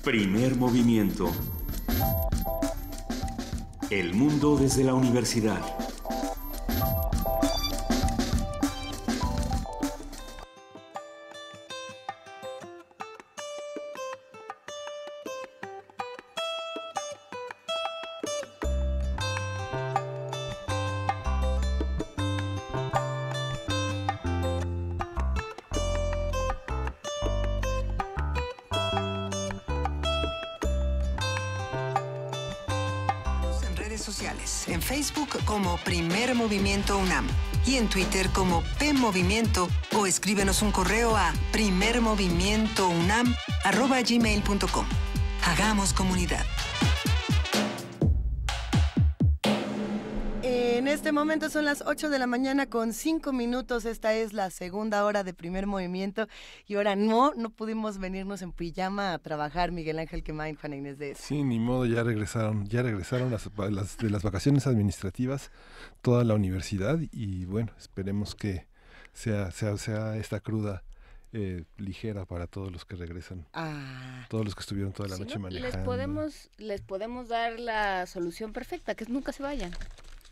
Primer movimiento. El mundo desde la universidad. Sociales, en Facebook como Primer Movimiento UNAM y en Twitter como PMovimiento, o escríbenos un correo a primermovimientounam@gmail.com. Hagamos comunidad. En este momento son las 8 de la mañana con 5 minutos. Esta es la segunda hora de Primer Movimiento. Y ahora no pudimos venirnos en pijama a trabajar, Miguel Ángel Quemain, Juana Inés de eso. Sí, ni modo, ya regresaron de las vacaciones administrativas toda la universidad y bueno, esperemos que sea esta cruda ligera para todos los que regresan, todos los que estuvieron toda la noche manejando. Les podemos dar la solución perfecta, que es nunca se vayan.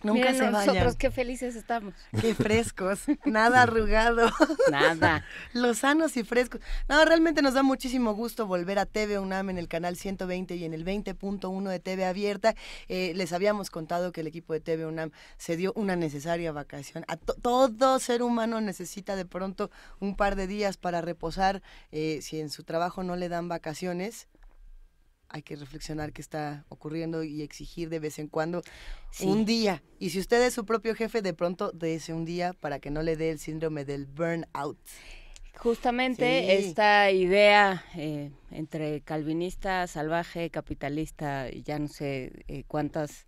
Nunca Miren, se vayan. Nosotros qué felices estamos. Qué frescos, nada arrugado. Nada. Lozanos y frescos. No, realmente nos da muchísimo gusto volver a TV UNAM en el canal 120 y en el 20.1 de TV Abierta. Les habíamos contado que el equipo de TV UNAM se dio una necesaria vacación. Todo ser humano necesita de pronto un par de días para reposar. Si en su trabajo no le dan vacaciones, hay que reflexionar qué está ocurriendo y exigir de vez en cuando un día. Y si usted es su propio jefe, de pronto dése un día para que no le dé el síndrome del burnout. Justamente esta idea entre calvinista, salvaje, capitalista, y ya no sé cuántas...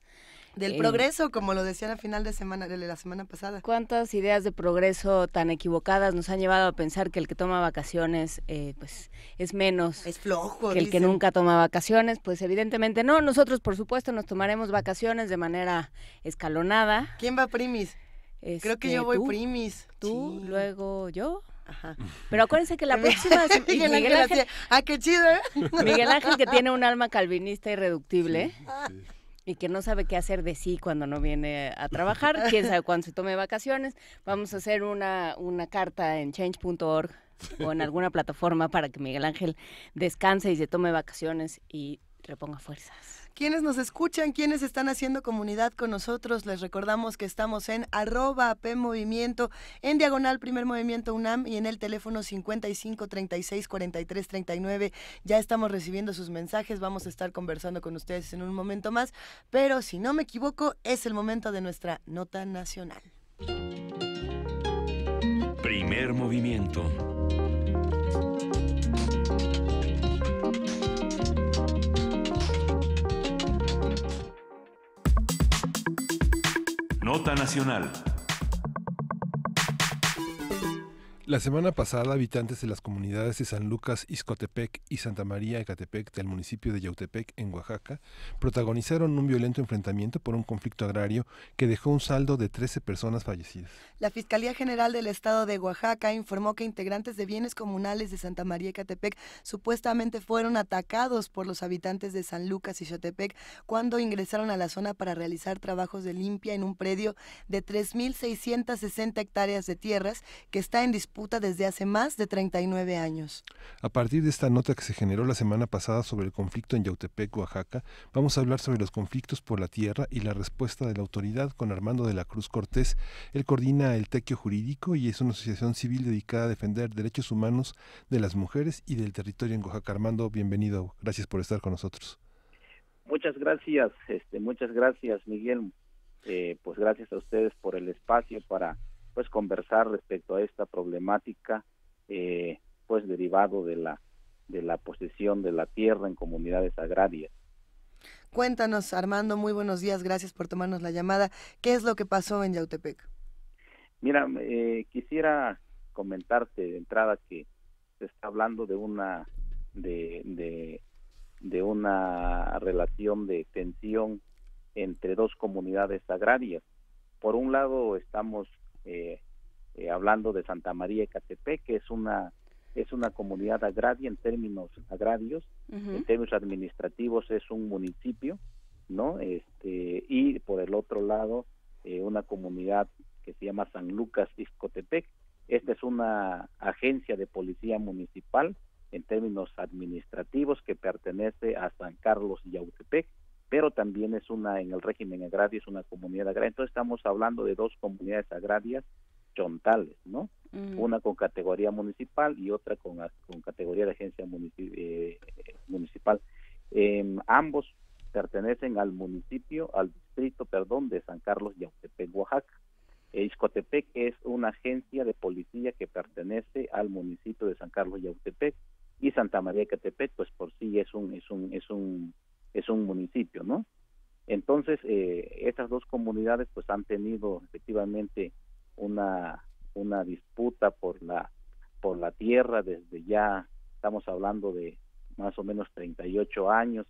Del progreso, como lo decían al final de la semana pasada. ¿Cuántas ideas de progreso tan equivocadas nos han llevado a pensar que el que toma vacaciones pues es menos, es flojo, que el que nunca toma vacaciones? Pues evidentemente no. Nosotros, por supuesto, nos tomaremos vacaciones de manera escalonada. ¿Quién va primis? Creo que yo voy primis. ¿Tú? Sí. Luego yo. Ajá. Pero acuérdense que la próxima... Miguel Ángel, qué chido, ¿eh? Miguel Ángel, que tiene un alma calvinista irreductible. Sí. Y que no sabe qué hacer de sí cuando no viene a trabajar, quién sabe cuándo se tome vacaciones. Vamos a hacer una carta en change.org o en alguna plataforma para que Miguel Ángel descanse y se tome vacaciones y reponga fuerzas. Quienes nos escuchan, quienes están haciendo comunidad con nosotros, les recordamos que estamos en @PMovimiento, en diagonal Primer Movimiento UNAM y en el teléfono 55 36 43 39. Ya estamos recibiendo sus mensajes, vamos a estar conversando con ustedes en un momento más, pero si no me equivoco, es el momento de nuestra nota nacional. Primer movimiento. Nota nacional. La semana pasada, habitantes de las comunidades de San Lucas, Ixcotepec y Santa María Ecatepec del municipio de Yautepec, en Oaxaca, protagonizaron un violento enfrentamiento por un conflicto agrario que dejó un saldo de 13 personas fallecidas. La Fiscalía General del Estado de Oaxaca informó que integrantes de bienes comunales de Santa María Ecatepec supuestamente fueron atacados por los habitantes de San Lucas y Xotepec cuando ingresaron a la zona para realizar trabajos de limpia en un predio de 3.660 hectáreas de tierras que está en disputa desde hace más de 39 años. A partir de esta nota que se generó la semana pasada sobre el conflicto en Yautepec, Oaxaca, vamos a hablar sobre los conflictos por la tierra y la respuesta de la autoridad con Armando de la Cruz Cortés. Él coordina el Tequio Jurídico y es una asociación civil dedicada a defender derechos humanos de las mujeres y del territorio en Oaxaca. Armando, bienvenido. Gracias por estar con nosotros. Muchas gracias, Miguel. Pues gracias a ustedes por el espacio para conversar respecto a esta problemática, derivado de la posesión de la tierra en comunidades agrarias. Cuéntanos, Armando, muy buenos días, gracias por tomarnos la llamada. ¿Qué es lo que pasó en Yautepec? Mira, quisiera comentarte de entrada que se está hablando de una relación de tensión entre dos comunidades agrarias. Por un lado estamos hablando de Santa María Ecatepec, que es una es una comunidad agraria en términos agrarios, en términos administrativos es un municipio, ¿no? Y por el otro lado, una comunidad que se llama San Lucas Ixcotepec. Esta es una agencia de policía municipal en términos administrativos que pertenece a San Carlos Yautepec, pero también es en el régimen agrario, es una comunidad agraria. Entonces estamos hablando de dos comunidades agrarias chontales, ¿no? Una con categoría municipal y otra con categoría de agencia municipal. Ambos pertenecen al distrito de San Carlos Yautepec, Oaxaca. Ixcotepec es una agencia de policía que pertenece al municipio de San Carlos Yautepec, y Santa María Ecatepec, pues por sí es un municipio, ¿no? Entonces, estas dos comunidades pues han tenido efectivamente una disputa por la tierra desde ya, estamos hablando de más o menos 38 años,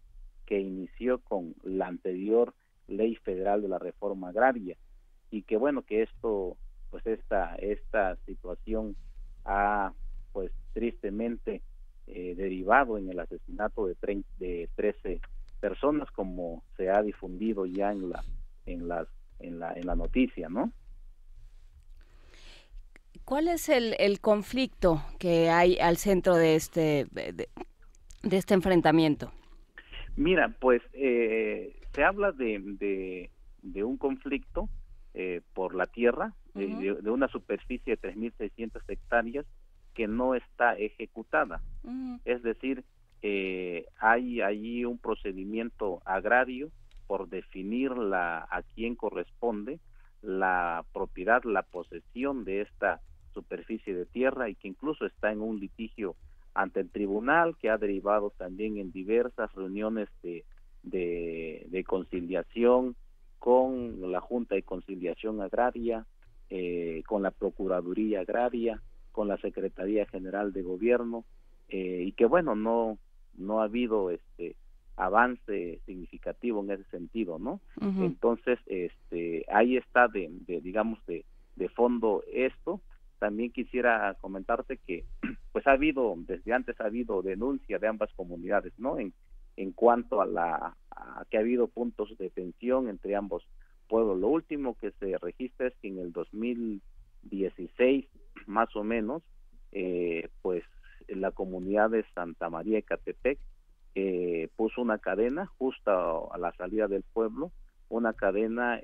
que inició con la anterior Ley Federal de la Reforma Agraria, y que bueno, que esto, pues esta situación ha pues tristemente derivado en el asesinato de 13 personas, como se ha difundido ya en la noticia, ¿no? ¿Cuál es el conflicto que hay al centro de este enfrentamiento? Mira, pues se habla de un conflicto por la tierra, de una superficie de 3.600 hectáreas que no está ejecutada. Es decir, hay allí un procedimiento agrario por definir a quién corresponde la propiedad, la posesión de esta superficie de tierra, y que incluso está en un litigio ante el tribunal, que ha derivado también en diversas reuniones de conciliación con la Junta de Conciliación Agraria, con la Procuraduría Agraria, con la Secretaría General de Gobierno, y que bueno, no ha habido avance significativo en ese sentido, ¿no? Entonces, ahí está digamos de fondo esto. También quisiera comentarte que pues desde antes ha habido denuncia de ambas comunidades, ¿no? En cuanto a que ha habido puntos de tensión entre ambos pueblos. Lo último que se registra es que en el 2016, más o menos, pues la comunidad de Santa María Ecatepec puso una cadena justo a la salida del pueblo, una cadena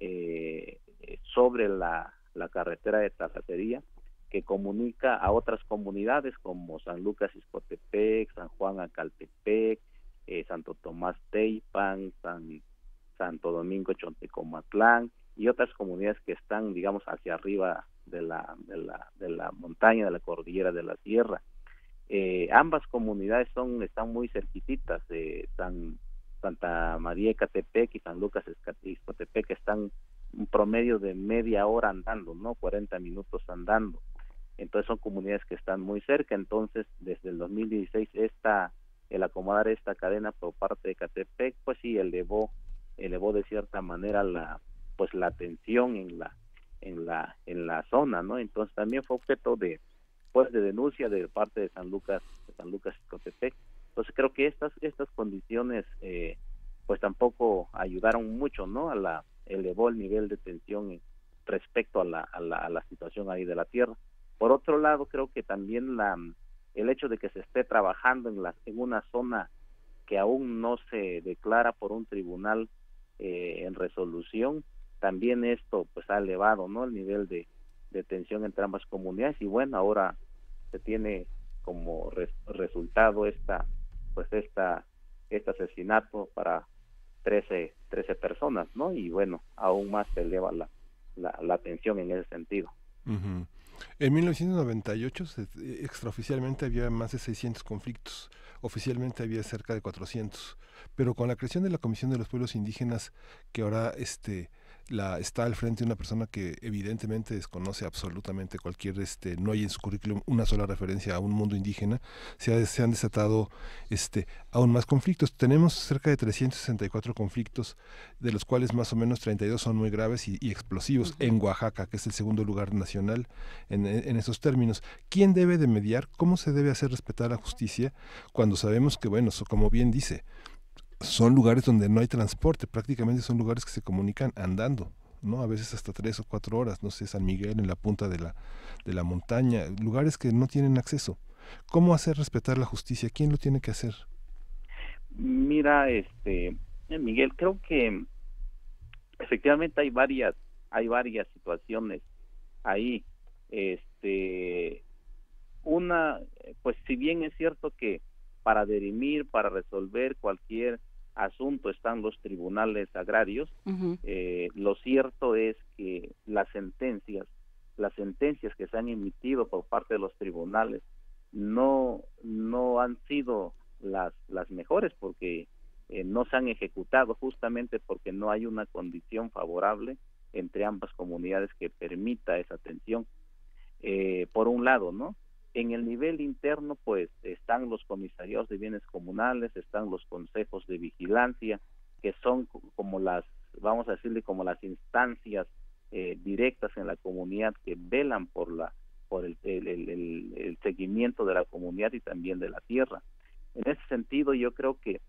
sobre la carretera de Tazatería, que comunica a otras comunidades como San Lucas Ixcotepec, San Juan Acaltepec, Santo Tomás Teipan, Santo Domingo Chontecomatlán y otras comunidades que están, digamos, hacia arriba de la montaña, de la cordillera de la sierra. Ambas comunidades están muy cerquititas. Santa María Ecatepec y San Lucas Ixcotepec están un promedio de media hora andando, ¿no? 40 minutos andando. Entonces son comunidades que están muy cerca. Entonces, desde el 2016 el acomodar esta cadena por parte de Ecatepec, pues sí elevó de cierta manera la tensión en la zona, ¿no? Entonces también fue objeto de denuncia de parte de San Lucas Ixcotepec. Entonces creo que estas condiciones pues tampoco ayudaron mucho, ¿no? Elevó el nivel de tensión respecto a la situación ahí de la tierra. Por otro lado, creo que también el hecho de que se esté trabajando en una zona que aún no se declara por un tribunal en resolución, también esto pues ha elevado, ¿no? El nivel de tensión entre ambas comunidades. Y bueno, ahora se tiene como resultado este asesinato para 13 personas, ¿no? Y bueno, aún más se eleva la tensión en ese sentido. Uh-huh. En 1998 extraoficialmente había más de 600 conflictos, oficialmente había cerca de 400, pero con la creación de la Comisión de los Pueblos Indígenas, que ahora está al frente una persona que evidentemente desconoce absolutamente cualquier, no hay en su currículum una sola referencia a un mundo indígena, se han desatado aún más conflictos. Tenemos cerca de 364 conflictos, de los cuales más o menos 32 son muy graves y explosivos en Oaxaca, que es el segundo lugar nacional en esos términos. ¿Quién debe de mediar? ¿Cómo se debe hacer respetar la justicia cuando sabemos que, bueno, como bien dice, son lugares donde no hay transporte, prácticamente son lugares que se comunican andando, ¿no? A veces hasta 3 o 4 horas, no sé, San Miguel en la punta de la montaña, lugares que no tienen acceso. ¿Cómo hacer respetar la justicia? ¿Quién lo tiene que hacer? Mira, Miguel, creo que efectivamente hay varias situaciones ahí. Una, pues si bien es cierto que para dirimir, para resolver cualquier asunto están los tribunales agrarios, lo cierto es que las sentencias que se han emitido por parte de los tribunales no han sido las mejores, porque no se han ejecutado, justamente porque no hay una condición favorable entre ambas comunidades que permita esa atención. Por un lado, ¿no? En el nivel interno, pues, están los comisariados de bienes comunales, están los consejos de vigilancia, que son como vamos a decirle, como las instancias directas en la comunidad que velan por el seguimiento de la comunidad y también de la tierra. En ese sentido, yo creo que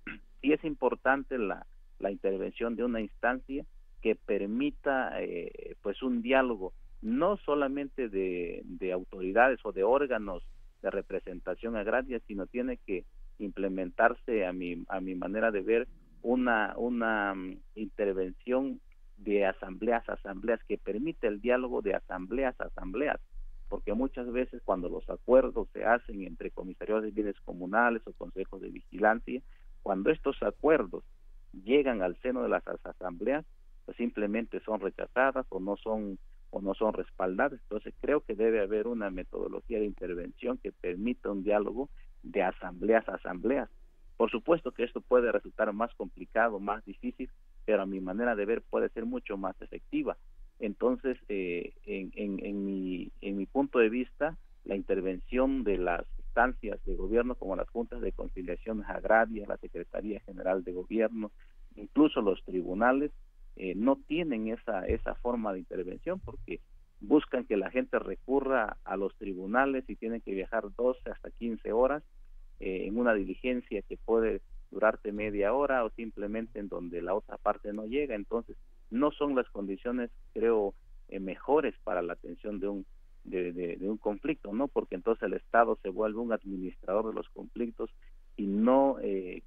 sí es importante la intervención de una instancia que permita pues un diálogo, no solamente de autoridades o de órganos de representación agraria, sino tiene que implementarse, a mi manera de ver, una intervención de asambleas que permite el diálogo de asambleas, porque muchas veces cuando los acuerdos se hacen entre comisarios de bienes comunales o consejos de vigilancia, cuando estos acuerdos llegan al seno de las asambleas, pues simplemente son rechazadas o no son respaldadas. Entonces creo que debe haber una metodología de intervención que permita un diálogo de asambleas. Por supuesto que esto puede resultar más complicado, más difícil, pero a mi manera de ver puede ser mucho más efectiva. Entonces, en mi punto de vista, la intervención de las instancias de gobierno como las juntas de conciliación agraria, la Secretaría General de Gobierno, incluso los tribunales, no tienen esa forma de intervención, porque buscan que la gente recurra a los tribunales y tienen que viajar 12 hasta 15 horas en una diligencia que puede durarte media hora o simplemente en donde la otra parte no llega. Entonces no son las condiciones, creo, mejores para la atención de un conflicto, ¿no? Porque entonces el Estado se vuelve un administrador de los conflictos y no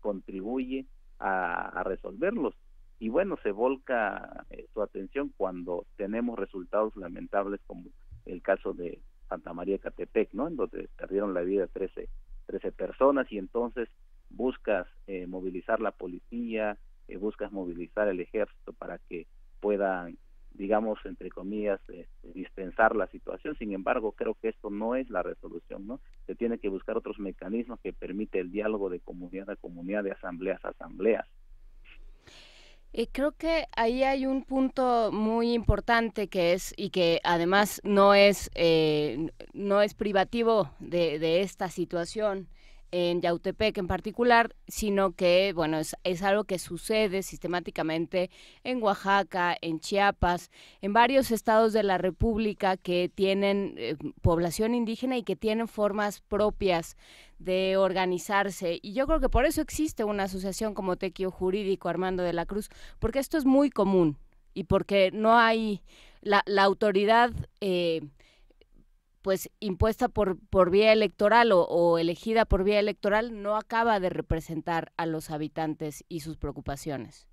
contribuye a resolverlos. Y bueno, se volca su atención cuando tenemos resultados lamentables como el caso de Santa María Ecatepec, ¿no? En donde perdieron la vida 13 personas, y entonces buscas movilizar la policía, buscas movilizar el ejército para que puedan, digamos, entre comillas, dispensar la situación. Sin embargo, creo que esto no es la resolución, ¿no? Se tiene que buscar otros mecanismos que permite el diálogo de comunidad a comunidad, de asambleas a asambleas. Creo que ahí hay un punto muy importante y que además no es privativo de esta situación en Yautepec en particular, sino que, bueno, es algo que sucede sistemáticamente en Oaxaca, en Chiapas, en varios estados de la República que tienen población indígena y que tienen formas propias de organizarse. Y yo creo que por eso existe una asociación como Tequio Jurídico Armando de la Cruz, porque esto es muy común y porque no hay la autoridad pues impuesta por vía electoral o elegida por vía electoral no acaba de representar a los habitantes y sus preocupaciones.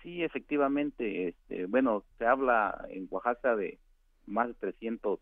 Sí, efectivamente, bueno, se habla en Oaxaca de más de 300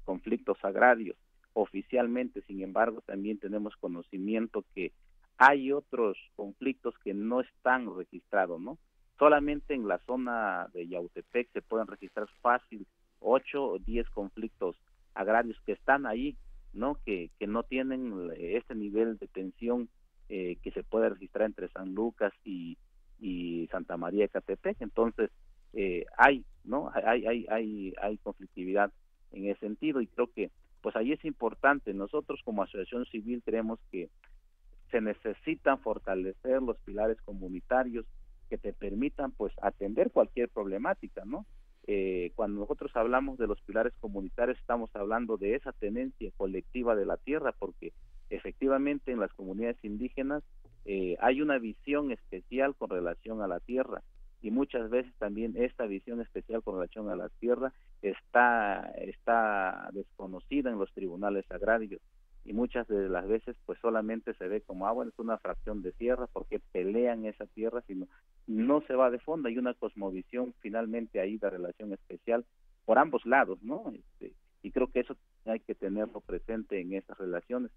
conflictos agrarios oficialmente. Sin embargo, también tenemos conocimiento que hay otros conflictos que no están registrados, ¿no? Solamente en la zona de Yautepec se pueden registrar fácil 8 o 10 conflictos agrarios que están ahí, ¿no? Que no tienen este nivel de tensión que se puede registrar entre San Lucas y y Santa María de Catepec. Entonces hay conflictividad en ese sentido, y creo que pues ahí es importante. Nosotros como asociación civil creemos que se necesitan fortalecer los pilares comunitarios que te permitan pues atender cualquier problemática, ¿no? Cuando nosotros hablamos de los pilares comunitarios, estamos hablando de esa tenencia colectiva de la tierra, porque efectivamente en las comunidades indígenas hay una visión especial con relación a la tierra, y muchas veces también esta visión especial con relación a la tierra está desconocida en los tribunales agrarios, y muchas de las veces pues solamente se ve como bueno, es una fracción de tierra, porque pelean esa tierra, sino no se va de fondo. Hay una cosmovisión finalmente ahí de relación especial por ambos lados, ¿no? Y creo que eso hay que tenerlo presente en esas relaciones,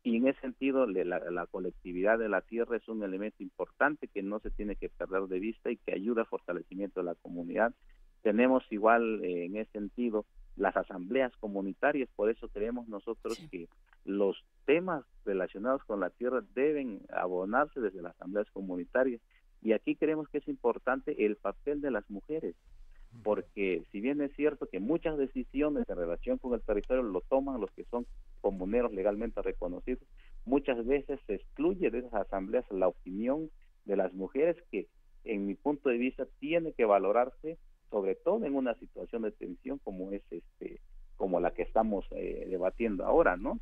y en ese sentido la colectividad de la tierra es un elemento importante que no se tiene que perder de vista y que ayuda al fortalecimiento de la comunidad. Tenemos igual en ese sentido las asambleas comunitarias, por eso creemos nosotros que los temas relacionados con la tierra deben abonarse desde las asambleas comunitarias, y aquí creemos que es importante el papel de las mujeres, porque si bien es cierto que muchas decisiones en relación con el territorio lo toman los que son comuneros legalmente reconocidos, muchas veces se excluye de esas asambleas la opinión de las mujeres, que en mi punto de vista tiene que valorarse, sobre todo en una situación de tensión como es como la que estamos debatiendo ahora, ¿no?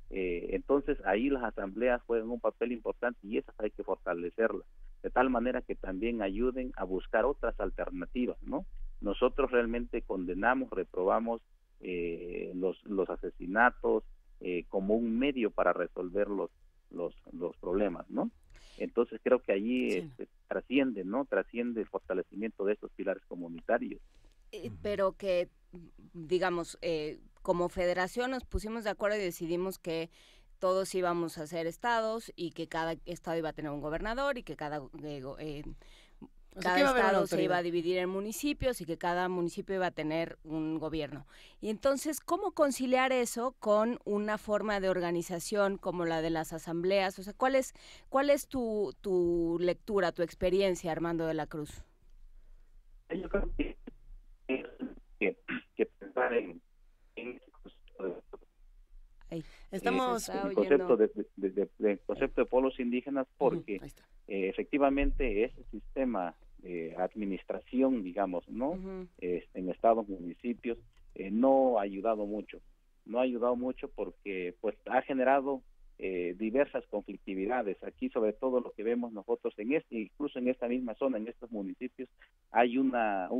Entonces ahí las asambleas juegan un papel importante, y esas hay que fortalecerlas de tal manera que también ayuden a buscar otras alternativas, ¿no? Nosotros realmente condenamos, reprobamos los asesinatos como un medio para resolver los problemas, ¿no? Entonces creo que allí trasciende, ¿no? Trasciende el fortalecimiento de estos pilares comunitarios. Pero que, digamos, como federación nos pusimos de acuerdo y decidimos que todos íbamos a ser estados, y que cada estado iba a tener un gobernador, y que cada estado se iba a dividir en municipios, y que cada municipio iba a tener un gobierno. Y entonces, ¿cómo conciliar eso con una forma de organización como la de las asambleas? O sea, ¿cuál es tu lectura, tu experiencia, Armando de la Cruz? Yo creo que pensar en estamos el concepto de concepto de pueblos indígenas, porque efectivamente ese sistema de administración, digamos, ¿no? En estados, municipios, no ha ayudado mucho porque pues ha generado diversas conflictividades. Aquí, sobre todo, lo que vemos nosotros incluso en esta misma zona, en estos municipios, hay un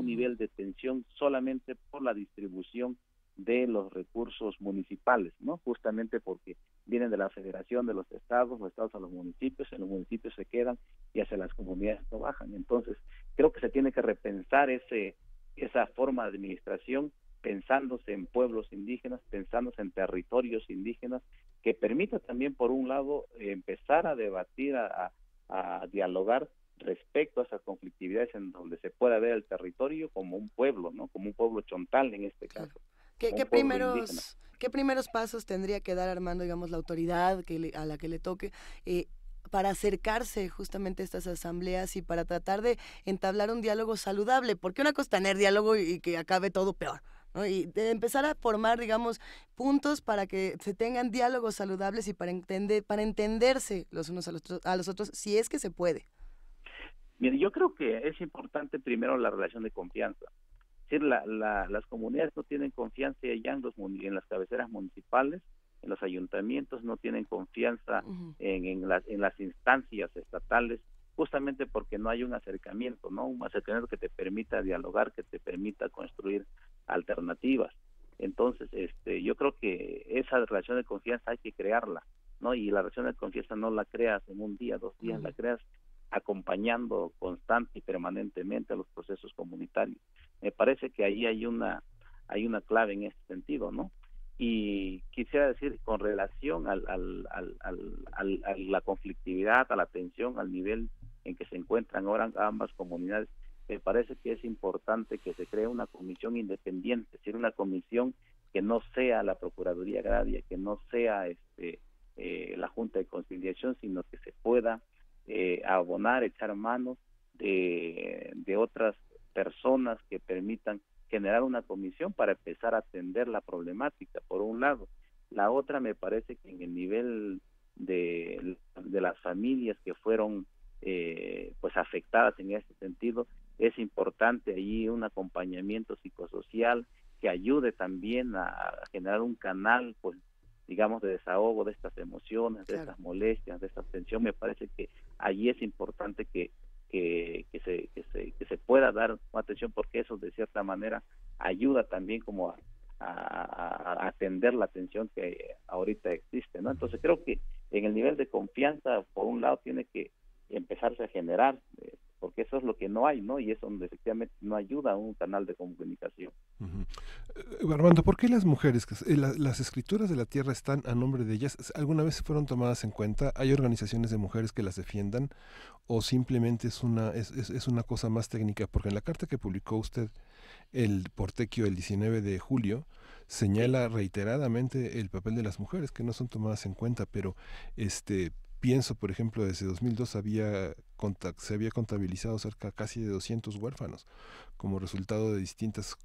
nivel de tensión solamente por la distribución de los recursos municipales, ¿no? Justamente porque vienen de la federación, de los estados a los municipios, en los municipios se quedan y hacia las comunidades no bajan. Entonces, creo que se tiene que repensar esa forma de administración, pensándose en pueblos indígenas, pensándose en territorios indígenas, que permita también, por un lado, empezar a debatir, a dialogar respecto a esas conflictividades, en donde se pueda ver el territorio como un pueblo, ¿no? Como un pueblo chontal en este caso. ¿Qué primeros pasos tendría que dar, Armando, digamos, la autoridad a la que le toque para acercarse justamente a estas asambleas y para tratar de entablar un diálogo saludable? Porque una cosa es tener diálogo y que acabe todo peor, ¿no? Y de empezar a formar, digamos, puntos para que se tengan diálogos saludables y para entenderse los unos a los otros, si es que se puede. Bien, yo creo que es importante primero la relación de confianza. Es decir, las comunidades no tienen confianza ya en las cabeceras municipales, en los ayuntamientos, no tienen confianza en las instancias estatales, justamente porque no hay un acercamiento, ¿no? Un acercamiento que te permita dialogar, que te permita construir alternativas. Entonces, yo creo que esa relación de confianza hay que crearla, ¿no? Y la relación de confianza no la creas en un día, 2 días, la creas acompañando constante y permanentemente a los procesos comunitarios. Me parece que ahí hay una clave en este sentido, ¿no? Y quisiera decir, con relación a la conflictividad, a la tensión, al nivel en que se encuentran ahora ambas comunidades, me parece que es importante que se cree una comisión independiente, es decir, una comisión que no sea la Procuraduría Agraria, que no sea la Junta de Conciliación, sino que se pueda abonar, echar manos de otras personas que permitan generar una comisión para empezar a atender la problemática, por un lado. La otra, me parece que en el nivel de las familias que fueron pues afectadas en este sentido, es importante allí un acompañamiento psicosocial que ayude también a generar un canal, pues digamos, de desahogo de estas emociones, de estas molestias, de esta tensión. Me parece que allí es importante que se pueda dar atención, porque eso de cierta manera ayuda también como a atender la tensión que ahorita existe, ¿no? Entonces creo que en el nivel de confianza, por un lado, tiene que empezarse a generar, porque eso es lo que no hay, ¿no? Y es donde efectivamente no ayuda a un canal de comunicación. Armando, ¿por qué las mujeres, las escrituras de la tierra están a nombre de ellas? ¿Alguna vez fueron tomadas en cuenta? ¿Hay organizaciones de mujeres que las defiendan? ¿O simplemente es una cosa más técnica? Porque en la carta que publicó usted, el Portequio, el 19 de julio, señala reiteradamente el papel de las mujeres, que no son tomadas en cuenta, pero pienso, por ejemplo, desde 2002 se había contabilizado cerca casi de 200 huérfanos como resultado de distintos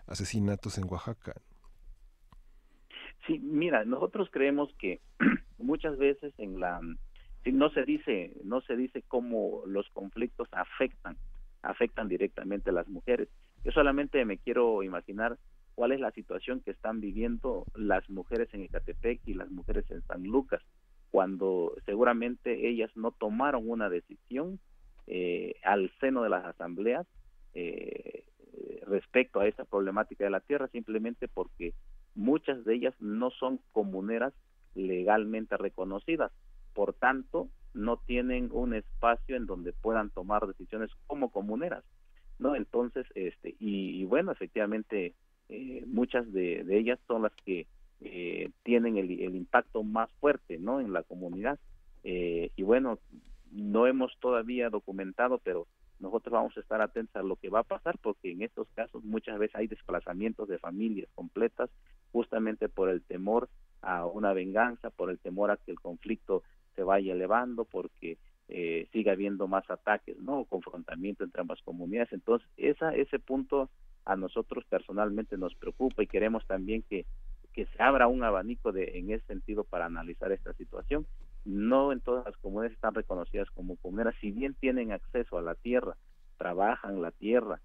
asesinatos en Oaxaca. Sí, mira, nosotros creemos que muchas veces no se dice cómo los conflictos afectan directamente a las mujeres. Yo solamente me quiero imaginar cuál es la situación que están viviendo las mujeres en Ecatepec y las mujeres en San Lucas, cuando seguramente ellas no tomaron una decisión al seno de las asambleas respecto a esta problemática de la tierra, simplemente porque muchas de ellas no son comuneras legalmente reconocidas, por tanto no tienen un espacio en donde puedan tomar decisiones como comuneras, ¿no? Entonces, y bueno, efectivamente muchas de ellas son las que tienen el impacto más fuerte, ¿no?, en la comunidad, y bueno, no hemos todavía documentado, pero nosotros vamos a estar atentos a lo que va a pasar, porque en estos casos muchas veces hay desplazamientos de familias completas, justamente por el temor a una venganza, por el temor a que el conflicto se vaya elevando, porque siga habiendo más ataques, ¿no?, confrontamiento entre ambas comunidades. Entonces ese punto a nosotros personalmente nos preocupa, y queremos también que se abra un abanico en ese sentido para analizar esta situación. No en todas las comunidades están reconocidas como comuneras, si bien tienen acceso a la tierra, trabajan la tierra,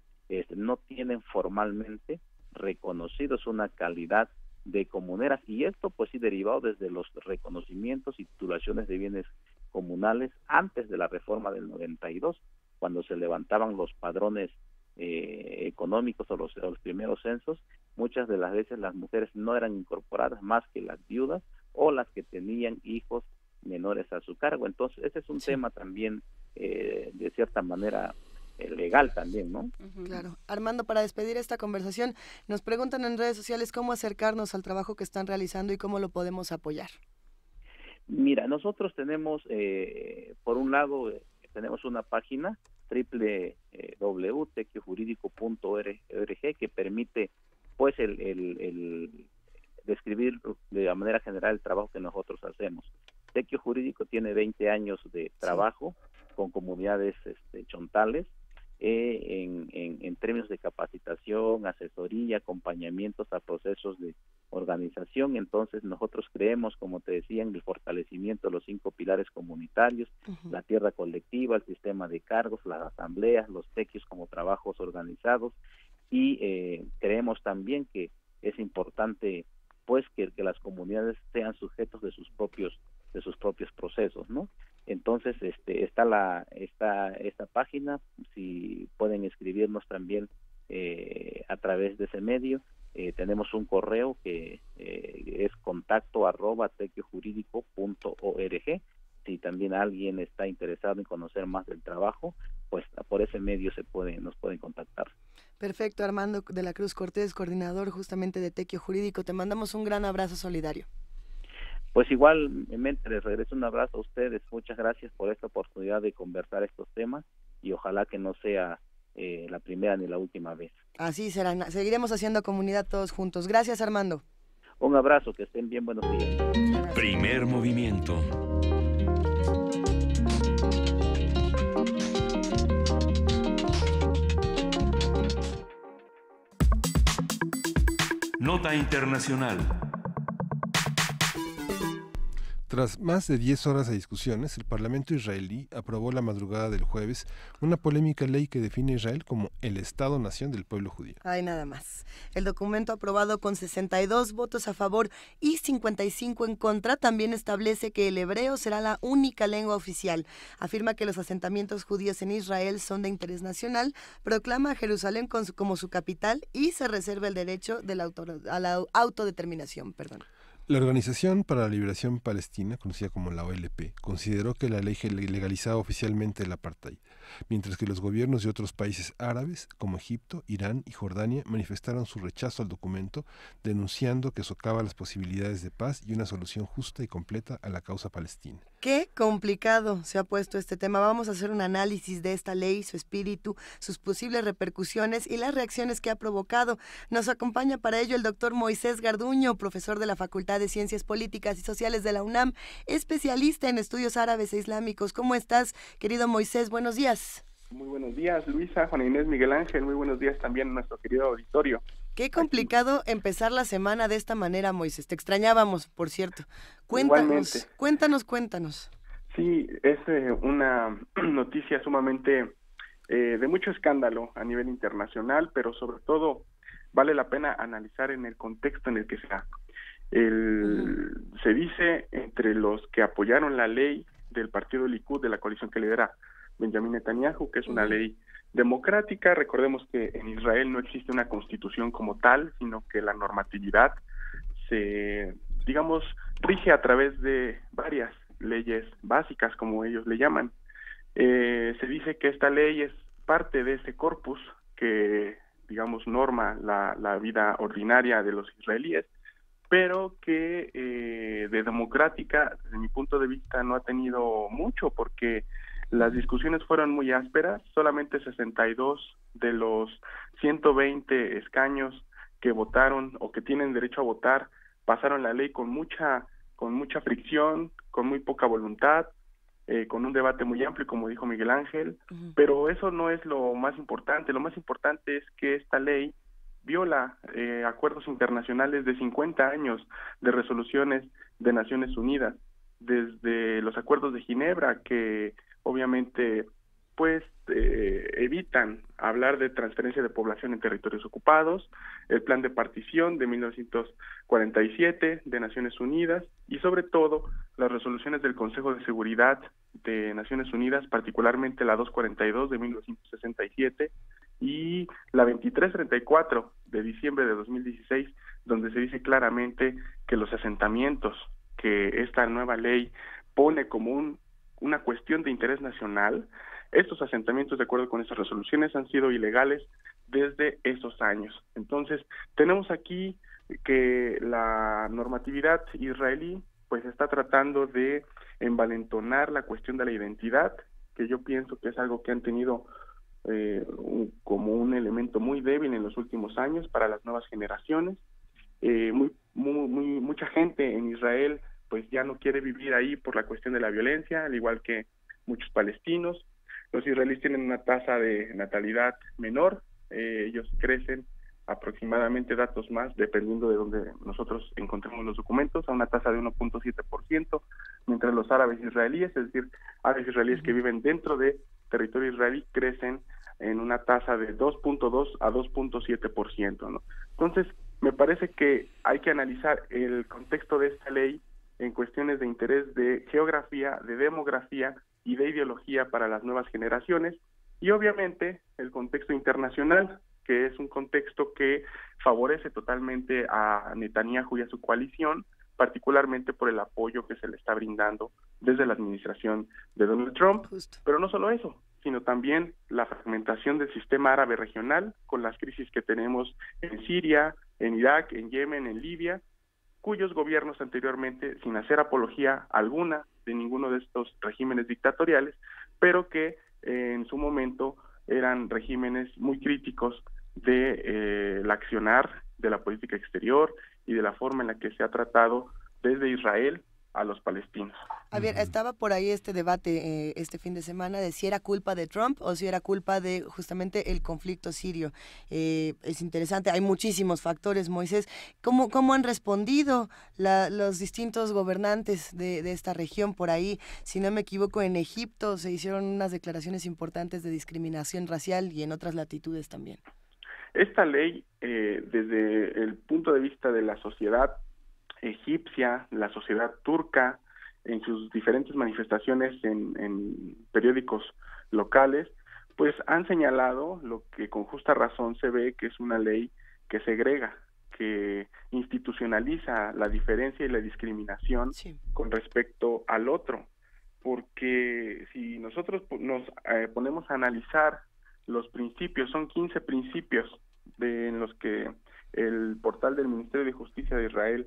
no tienen formalmente reconocidos una calidad de comuneras, y esto pues sí derivado desde los reconocimientos y titulaciones de bienes comunales antes de la reforma del 92, cuando se levantaban los padrones económicos o los primeros censos. Muchas de las veces las mujeres no eran incorporadas más que las viudas o las que tenían hijos menores a su cargo. Entonces ese es un tema también de cierta manera legal también, ¿no? Claro. Armando, para despedir esta conversación, nos preguntan en redes sociales cómo acercarnos al trabajo que están realizando y cómo lo podemos apoyar. Mira, nosotros tenemos, por un lado, tenemos una página www.tequiojurídico.org que permite pues el describir de la manera general el trabajo que nosotros hacemos. Tequio Jurídico tiene 20 años de trabajo con comunidades chontales en términos de capacitación, asesoría, acompañamientos a procesos de organización. Entonces nosotros creemos, como te decía, en el fortalecimiento de los 5 pilares comunitarios, la tierra colectiva, el sistema de cargos, las asambleas, los tequios como trabajos organizados, y creemos también que es importante pues que las comunidades sean sujetos de sus propios procesos, ¿no? Entonces está esta página, si pueden escribirnos también a través de ese medio. Tenemos un correo que es contacto@tequiojurídico.org. Si también alguien está interesado en conocer más del trabajo, pues por ese medio nos pueden contactar. Perfecto, Armando de la Cruz Cortés, coordinador justamente de Tequio Jurídico, te mandamos un gran abrazo solidario. Pues igualmente les regreso un abrazo a ustedes. Muchas gracias por esta oportunidad de conversar estos temas, y ojalá que no sea la primera ni la última vez. Así será, seguiremos haciendo comunidad todos juntos. Gracias, Armando. Un abrazo, que estén bien, buenos días. Primer movimiento. Nota Internacional. Tras más de 10 horas de discusiones, el Parlamento israelí aprobó la madrugada del jueves una polémica ley que define a Israel como el Estado-nación del pueblo judío. Ay, nada más. El documento aprobado con 62 votos a favor y 55 en contra también establece que el hebreo será la única lengua oficial. Afirma que los asentamientos judíos en Israel son de interés nacional, proclama a Jerusalén como su capital y se reserva el derecho a la autodeterminación. La Organización para la Liberación Palestina, conocida como la OLP, consideró que la ley legalizaba oficialmente el apartheid, mientras que los gobiernos de otros países árabes, como Egipto, Irán y Jordania, manifestaron su rechazo al documento, denunciando que socava las posibilidades de paz y una solución justa y completa a la causa palestina. Qué complicado se ha puesto este tema. Vamos a hacer un análisis de esta ley, su espíritu, sus posibles repercusiones y las reacciones que ha provocado. Nos acompaña para ello el doctor Moisés Garduño, profesor de la Facultad de Ciencias Políticas y Sociales de la UNAM, especialista en estudios árabes e islámicos. ¿Cómo estás, querido Moisés? Buenos días. Muy buenos días, Luisa, Juana Inés, Miguel Ángel. Muy buenos días también a nuestro querido auditorio. Qué complicado empezar la semana de esta manera, Moisés. Te extrañábamos, por cierto. Cuéntanos. Sí, es una noticia sumamente de mucho escándalo a nivel internacional, pero sobre todo vale la pena analizar en el contexto en el que se da. Se dice entre los que apoyaron la ley del partido Likud, de la coalición que lidera Benjamin Netanyahu, que es una ley democrática. Recordemos que en Israel no existe una constitución como tal, sino que la normatividad se, rige a través de varias leyes básicas, como ellos le llaman. Se dice que esta ley es parte de ese corpus que, norma la vida ordinaria de los israelíes, pero que de democrática, desde mi punto de vista, no ha tenido mucho, porque las discusiones fueron muy ásperas. Solamente 62 de los 120 escaños que votaron o que tienen derecho a votar pasaron la ley con mucha fricción, con muy poca voluntad, con un debate muy amplio, como dijo Miguel Ángel, pero eso no es lo más importante. Lo más importante es que esta ley viola acuerdos internacionales de 50 años de resoluciones de Naciones Unidas, desde los acuerdos de Ginebra, que obviamente evitan hablar de transferencia de población en territorios ocupados, el plan de partición de 1947 de Naciones Unidas y sobre todo las resoluciones del Consejo de Seguridad de Naciones Unidas, particularmente la 242 de 1967 y la 2334 de diciembre de 2016, donde se dice claramente que los asentamientos que esta nueva ley pone como una cuestión de interés nacional, estos asentamientos, de acuerdo con esas resoluciones, han sido ilegales desde esos años. Entonces, tenemos aquí que la normatividad israelí está tratando de envalentonar la cuestión de la identidad, que yo pienso que es algo que han tenido como un elemento muy débil en los últimos años para las nuevas generaciones. Mucha gente en Israel ya no quiere vivir ahí por la cuestión de la violencia, al igual que muchos palestinos. Los israelíes tienen una tasa de natalidad menor, ellos crecen aproximadamente, datos más, dependiendo de donde nosotros encontremos los documentos, a una tasa de 1.7%, mientras los árabes israelíes, es decir, árabes israelíes que viven dentro de territorio israelí, crecen en una tasa de 2.2 a 2.7%, ¿no? Entonces, me parece que hay que analizar el contexto de esta ley en cuestiones de interés de geografía, de demografía y de ideología para las nuevas generaciones, y obviamente el contexto internacional, que es un contexto que favorece totalmente a Netanyahu y a su coalición, particularmente por el apoyo que se le está brindando desde la administración de Donald Trump. Pero no solo eso, sino también la fragmentación del sistema árabe regional, con las crisis que tenemos en Siria, en Irak, en Yemen, en Libia, cuyos gobiernos anteriormente, sin hacer apología alguna de ninguno de estos regímenes dictatoriales, pero que en su momento eran regímenes muy críticos de el accionar de la política exterior y de la forma en la que se ha tratado desde Israel a los palestinos. A ver, estaba por ahí este debate este fin de semana de si era culpa de Trump o si era culpa de justamente el conflicto sirio. Es interesante, hay muchísimos factores, Moisés. ¿Cómo han respondido los distintos gobernantes de esta región por ahí? Si no me equivoco, en Egipto se hicieron unas declaraciones importantes de discriminación racial y en otras latitudes también. Esta ley, desde el punto de vista de la sociedad egipcia, la sociedad turca, en sus diferentes manifestaciones en periódicos locales, pues han señalado lo que con justa razón se ve que es una ley que segrega, que institucionaliza la diferencia y la discriminación con respecto al otro, porque si nosotros nos ponemos a analizar los principios, son 15 principios en los que el portal del Ministerio de Justicia de Israel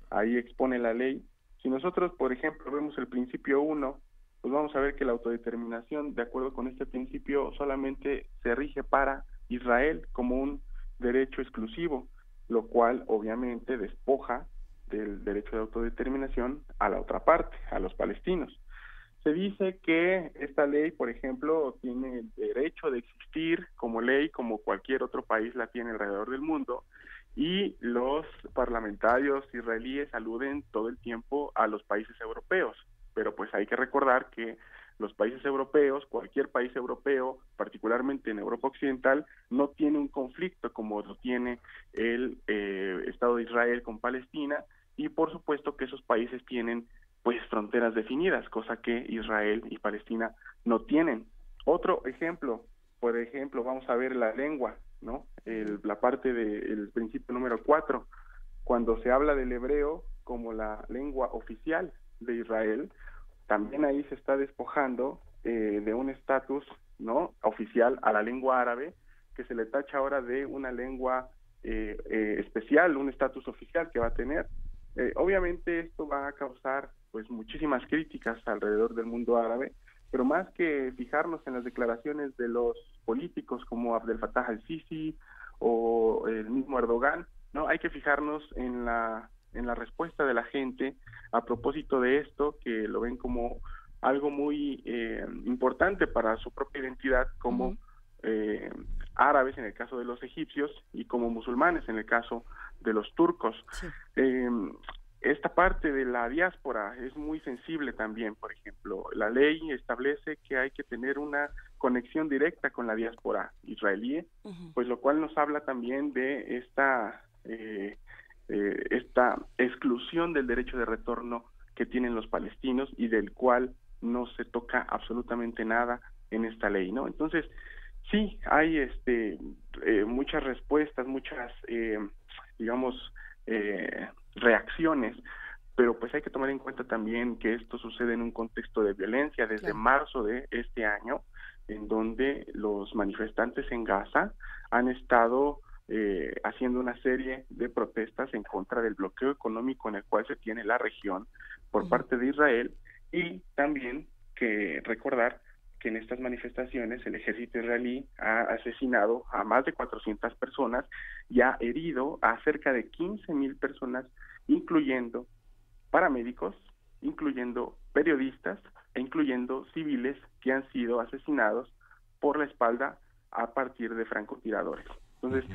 ahí expone la ley. Si nosotros, por ejemplo, vemos el principio 1, pues vamos a ver que la autodeterminación, de acuerdo con este principio, solamente se rige para Israel como un derecho exclusivo, lo cual obviamente despoja del derecho de autodeterminación a la otra parte, a los palestinos. Se dice que esta ley, por ejemplo, tiene el derecho de existir como ley, como cualquier otro país la tiene alrededor del mundo, y los parlamentarios israelíes aluden todo el tiempo a los países europeos, pero pues hay que recordar que los países europeos, cualquier país europeo, particularmente en Europa Occidental, no tiene un conflicto como lo tiene el Estado de Israel con Palestina, y por supuesto que esos países tienen pues fronteras definidas, cosa que Israel y Palestina no tienen. Otro ejemplo, por ejemplo, vamos a ver la lengua, ¿no? La parte del principio número 4, cuando se habla del hebreo como la lengua oficial de Israel, también ahí se está despojando de un estatus, ¿no?, oficial a la lengua árabe, que se le tacha ahora de una lengua especial, un estatus oficial que va a tener. Obviamente esto va a causar pues muchísimas críticas alrededor del mundo árabe, pero más que fijarnos en las declaraciones de los políticos como Abdel Fattah al-Sisi o el mismo Erdogan, no, hay que fijarnos en la respuesta de la gente a propósito de esto, que lo ven como algo muy importante para su propia identidad como árabes en el caso de los egipcios y como musulmanes en el caso de los turcos. Sí. Esta parte de la diáspora es muy sensible también. Por ejemplo, la ley establece que hay que tener una conexión directa con la diáspora israelí, pues lo cual nos habla también de esta exclusión del derecho de retorno que tienen los palestinos y del cual no se toca absolutamente nada en esta ley, ¿no? Entonces, sí, hay muchas respuestas, muchas, reacciones, pero pues hay que tomar en cuenta también que esto sucede en un contexto de violencia desde marzo de este año, en donde los manifestantes en Gaza han estado haciendo una serie de protestas en contra del bloqueo económico en el cual se tiene la región por parte de Israel, y también que recordar que en estas manifestaciones el ejército israelí ha asesinado a más de 400 personas y ha herido a cerca de 15,000 personas, incluyendo paramédicos, incluyendo periodistas e incluyendo civiles que han sido asesinados por la espalda a partir de francotiradores. Entonces,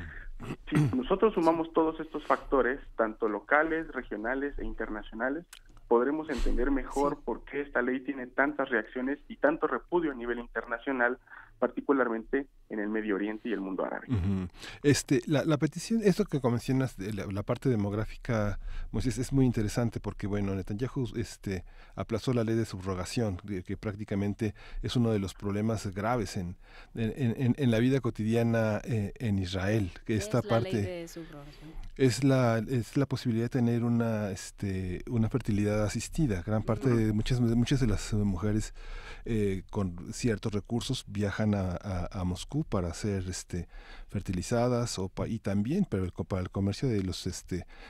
si nosotros sumamos todos estos factores, tanto locales, regionales e internacionales, podremos entender mejor por qué esta ley tiene tantas reacciones y tanto repudio a nivel internacional, particularmente en el Medio Oriente y el mundo árabe. La petición, esto que mencionas de la parte demográfica, Moisés, es muy interesante porque, bueno, Netanyahu aplazó la ley de subrogación, que prácticamente es uno de los problemas graves en la vida cotidiana en Israel, que esta parte ley de subrogación? Es la posibilidad de tener una fertilidad asistida. Gran parte de muchas de las mujeres con ciertos recursos viajan a Moscú para ser fertilizadas y también para el comercio de los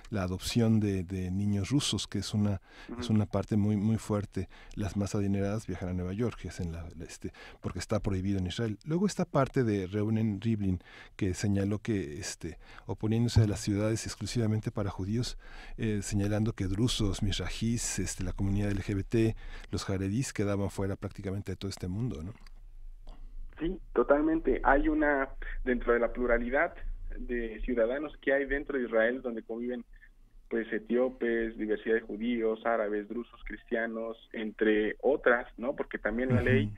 la adopción de niños rusos, que es una parte muy muy fuerte. Las más adineradas viajan a Nueva York, que es porque está prohibido en Israel. Luego esta parte de Reuven Rivlin, que señaló que oponiéndose a las ciudades exclusivamente para judíos, señalando que drusos, mizrahís, la comunidad LGBT, los jaredís quedaban fuera prácticamente de todo este mundo, ¿no? Sí, totalmente. Hay dentro de la pluralidad de ciudadanos que hay dentro de Israel, donde conviven pues etíopes, diversidad de judíos, árabes, drusos, cristianos, entre otras, ¿no? Porque también la ley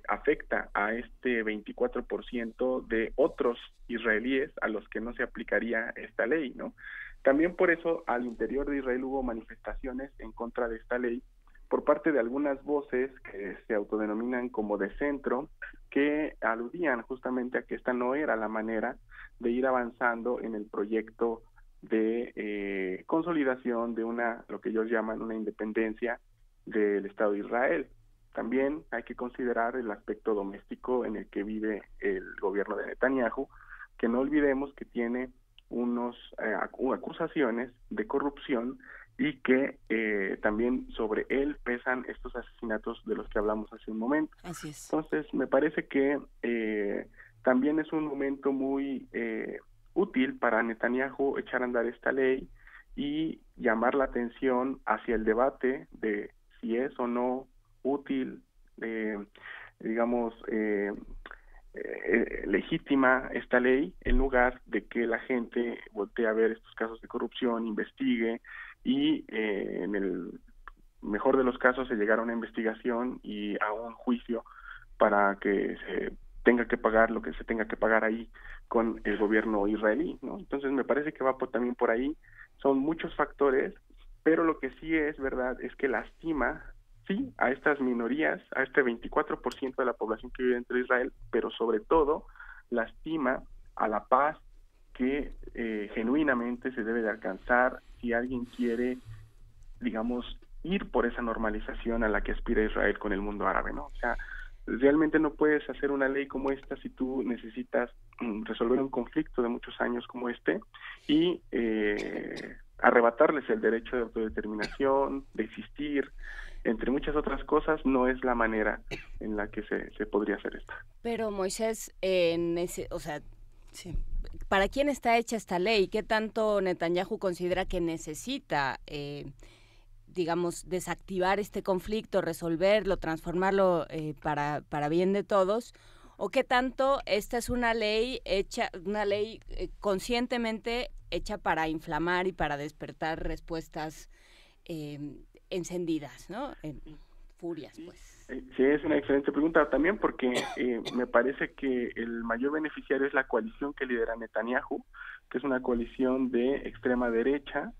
afecta a este 24% de otros israelíes a los que no se aplicaría esta ley, ¿no? También por eso al interior de Israel hubo manifestaciones en contra de esta ley por parte de algunas voces que se autodenominan como de centro, que aludían justamente a que esta no era la manera de ir avanzando en el proyecto de consolidación de lo que ellos llaman una independencia del Estado de Israel. También hay que considerar el aspecto doméstico en el que vive el gobierno de Netanyahu, que no olvidemos que tiene acusaciones de corrupción y que también sobre él pesan estos asesinatos de los que hablamos hace un momento. Así es. Entonces, me parece que también es un momento muy útil para Netanyahu echar a andar esta ley y llamar la atención hacia el debate de si es o no útil, legítima esta ley, en lugar de que la gente voltee a ver estos casos de corrupción, investigue y en el mejor de los casos se llegara a una investigación y a un juicio para que se tenga que pagar lo que se tenga que pagar ahí con el gobierno israelí, ¿no? Entonces me parece que va también por ahí. Son muchos factores, pero lo que sí es verdad es que lastima, sí, a estas minorías, a este 24% de la población que vive dentro de Israel, pero sobre todo lastima a la paz que genuinamente se debe de alcanzar si alguien quiere, digamos, ir por esa normalización a la que aspira Israel con el mundo árabe, ¿no? O sea, realmente no puedes hacer una ley como esta si tú necesitas resolver un conflicto de muchos años como este y arrebatarles el derecho de autodeterminación, de existir, entre muchas otras cosas. No es la manera en la que se podría hacer esto. Pero Moisés, sí, ¿para quién está hecha esta ley? ¿Qué tanto Netanyahu considera que necesita, digamos, desactivar este conflicto, resolverlo, transformarlo para bien de todos? ¿O qué tanto esta es una ley conscientemente hecha para inflamar y para despertar respuestas encendidas, ¿no? Furias, pues. Sí, es una excelente pregunta también porque me parece que el mayor beneficiario es la coalición que lidera Netanyahu, que es una coalición de extrema derecha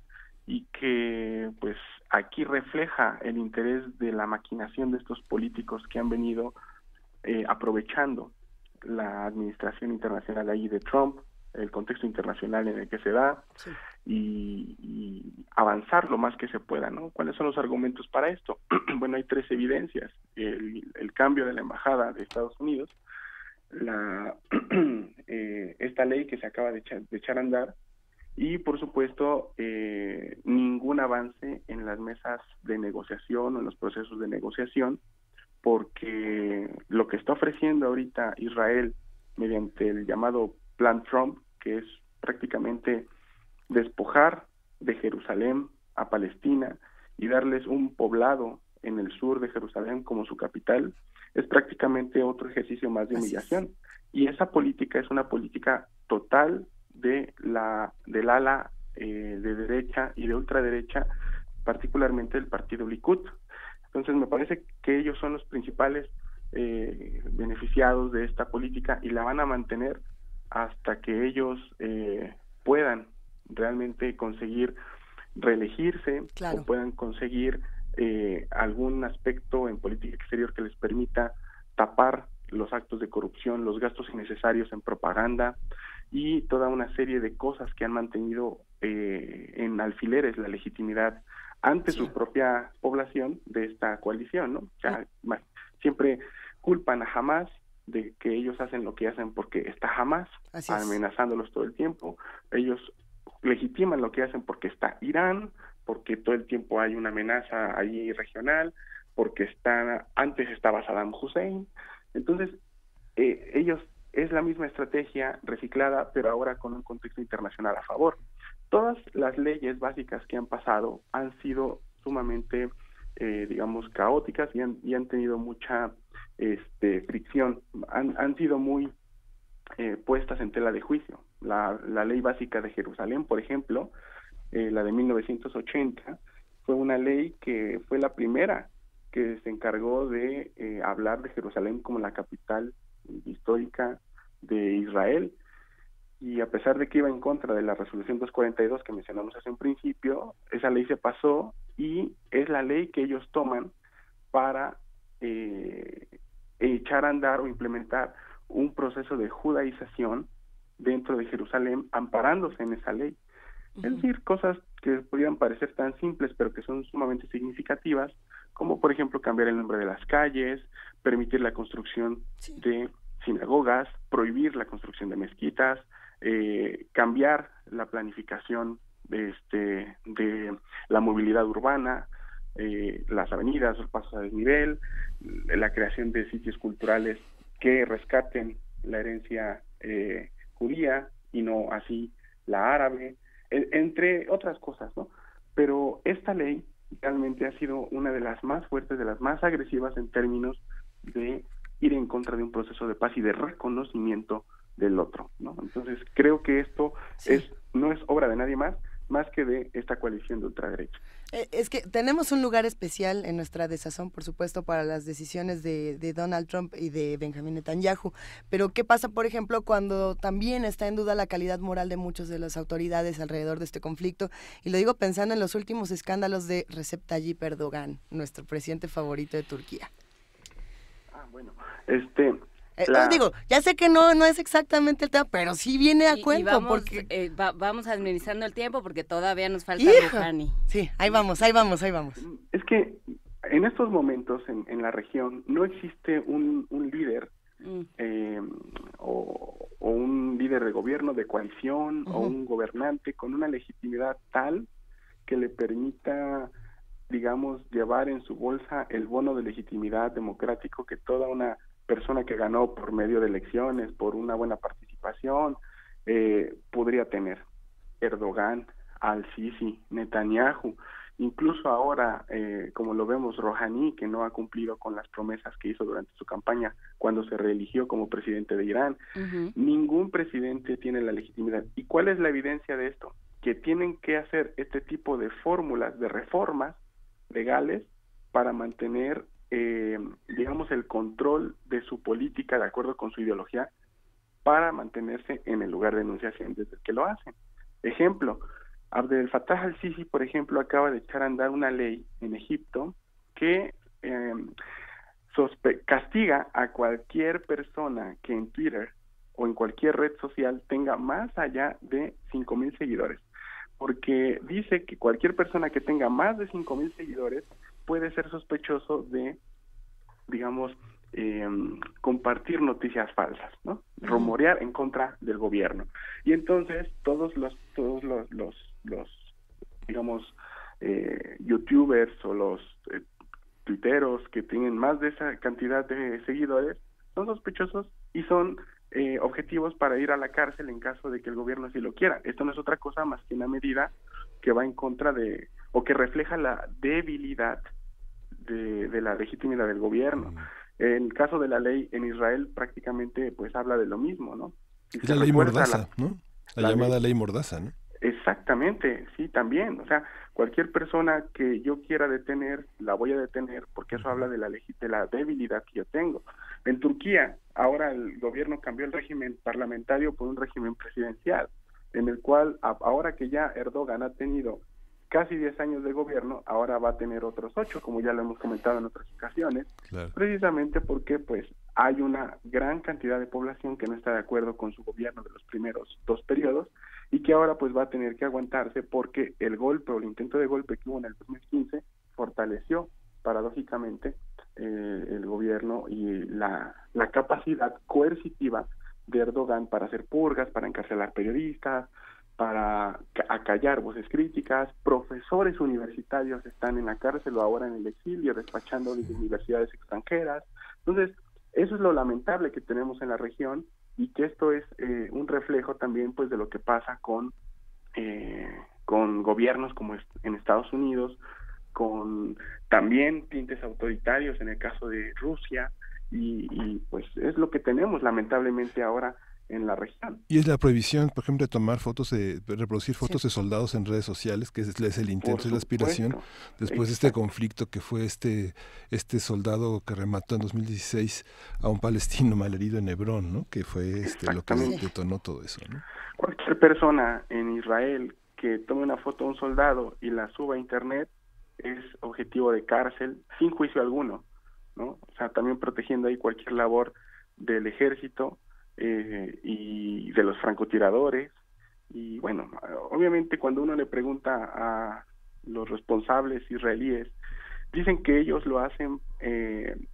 y que pues aquí refleja el interés de la maquinación de estos políticos que han venido aprovechando la administración internacional ahí de Trump, el contexto internacional en el que se da, sí, y avanzar lo más que se pueda, ¿no? ¿Cuáles son los argumentos para esto? Bueno, hay tres evidencias: el cambio de la embajada de Estados Unidos, esta ley que se acaba de echar a andar, y por supuesto ningún avance en las mesas de negociación o en los procesos de negociación, porque lo que está ofreciendo ahorita Israel mediante el llamado Plan Trump, que es prácticamente despojar de Jerusalén a Palestina y darles un poblado en el sur de Jerusalén como su capital, es prácticamente otro ejercicio más de humillación. Y esa política es una política total del ala de derecha y de ultraderecha, particularmente del partido Likud. Entonces me parece que ellos son los principales beneficiados de esta política y la van a mantener hasta que ellos puedan realmente conseguir reelegirse, claro, o puedan conseguir algún aspecto en política exterior que les permita tapar los actos de corrupción, los gastos innecesarios en propaganda y toda una serie de cosas que han mantenido en alfileres la legitimidad ante su propia población de esta coalición, ¿no? O sea, Siempre culpan a Hamas de que ellos hacen lo que hacen porque está Hamas amenazándolos todo el tiempo. Ellos legitiman lo que hacen porque está Irán, porque todo el tiempo hay una amenaza ahí regional, porque antes estaba Saddam Hussein. Entonces, ellos es la misma estrategia reciclada, pero ahora con un contexto internacional a favor. Todas las leyes básicas que han pasado han sido sumamente, digamos, caóticas y han tenido mucha fricción. Han sido muy puestas en tela de juicio. La ley básica de Jerusalén, por ejemplo, la de 1980, fue una ley que fue la primera que se encargó de hablar de Jerusalén como la capital histórica de Israel, y a pesar de que iba en contra de la resolución 242 que mencionamos hace un principio, esa ley se pasó y es la ley que ellos toman para echar a andar o implementar un proceso de judaización dentro de Jerusalén, amparándose en esa ley. Es decir, cosas que podrían parecer tan simples, pero que son sumamente significativas, como por ejemplo cambiar el nombre de las calles, permitir la construcción de sinagogas, prohibir la construcción de mezquitas, cambiar la planificación de la movilidad urbana, las avenidas, los pasos a desnivel, la creación de sitios culturales que rescaten la herencia judía y no así la árabe, entre otras cosas, ¿no? Pero esta ley realmente ha sido una de las más fuertes, de las más agresivas en términos de ir en contra de un proceso de paz y de reconocimiento del otro, ¿no? Entonces creo que esto no es obra de nadie más que de esta coalición de ultraderecha. Es que tenemos un lugar especial en nuestra desazón, por supuesto, para las decisiones de Donald Trump y de Benjamín Netanyahu, pero ¿qué pasa, por ejemplo, cuando también está en duda la calidad moral de muchas de las autoridades alrededor de este conflicto? Y lo digo pensando en los últimos escándalos de Recep Tayyip Erdogan, nuestro presidente favorito de Turquía. Bueno, digo, ya sé que no es exactamente el tema, pero sí viene a cuento. Y vamos, porque vamos administrando el tiempo porque todavía nos falta Rouhani. Sí, ahí vamos. Es que en estos momentos en la región no existe un líder o un líder de gobierno, de coalición, o un gobernante con una legitimidad tal que le permita, digamos, llevar en su bolsa el bono de legitimidad democrático que toda una persona que ganó por medio de elecciones, por una buena participación, podría tener. Erdogan, Al-Sisi, Netanyahu, incluso ahora, como lo vemos, Rouhani, que no ha cumplido con las promesas que hizo durante su campaña cuando se reeligió como presidente de Irán. Ningún presidente tiene la legitimidad. ¿Y cuál es la evidencia de esto? Que tienen que hacer este tipo de fórmulas, de reformas legales para mantener digamos, el control de su política de acuerdo con su ideología, para mantenerse en el lugar de enunciación desde el que lo hacen. Ejemplo, Abdel Fattah al-Sisi, por ejemplo, acaba de echar a andar una ley en Egipto que castiga a cualquier persona que en Twitter o en cualquier red social tenga más allá de 5,000 seguidores, porque dice que cualquier persona que tenga más de 5,000 seguidores puede ser sospechoso de, digamos, compartir noticias falsas, ¿no? Rumorear en contra del gobierno. Y entonces todos los digamos, youtubers o los tuiteros que tienen más de esa cantidad de seguidores son sospechosos y son objetivos para ir a la cárcel en caso de que el gobierno así lo quiera. Esto no es otra cosa más que una medida que va en contra de, o que refleja la debilidad de la legitimidad del gobierno. En el caso de la ley en Israel prácticamente pues habla de lo mismo, ¿no? Es la ley Mordaza, ¿no? La llamada ley Mordaza, ¿no? Exactamente, sí, también. O sea, cualquier persona que yo quiera detener, la voy a detener, porque eso habla de la debilidad que yo tengo. En Turquía, ahora el gobierno cambió el régimen parlamentario por un régimen presidencial, en el cual, ahora que ya Erdogan ha tenido casi 10 años de gobierno, ahora va a tener otros 8, como ya lo hemos comentado en otras ocasiones, claro. Precisamente porque pues hay una gran cantidad de población que no está de acuerdo con su gobierno de los primeros 2 periodos, y que ahora pues va a tener que aguantarse porque el golpe o el intento de golpe que hubo en el 2015 fortaleció paradójicamente, el gobierno y la capacidad coercitiva de Erdogan para hacer purgas, para encarcelar periodistas, para acallar voces críticas. Profesores universitarios están en la cárcel o ahora en el exilio, despachando desde universidades extranjeras. Entonces, eso es lo lamentable que tenemos en la región, y que esto es un reflejo también pues de lo que pasa con gobiernos como en Estados Unidos, con también tintes autoritarios en el caso de Rusia, y pues es lo que tenemos lamentablemente ahora en la región. Y es la prohibición, por ejemplo, de tomar fotos, de reproducir fotos de soldados en redes sociales, que es el intento, es la aspiración, después de este conflicto que fue este soldado que remató en 2016 a un palestino malherido en Hebrón, ¿no? Que fue lo que detonó todo eso, ¿no? Cualquier persona en Israel que tome una foto de un soldado y la suba a internet es objetivo de cárcel sin juicio alguno, ¿no? O sea, también protegiendo ahí cualquier labor del ejército y de los francotiradores. Y bueno, obviamente cuando uno le pregunta a los responsables israelíes, dicen que ellos lo hacen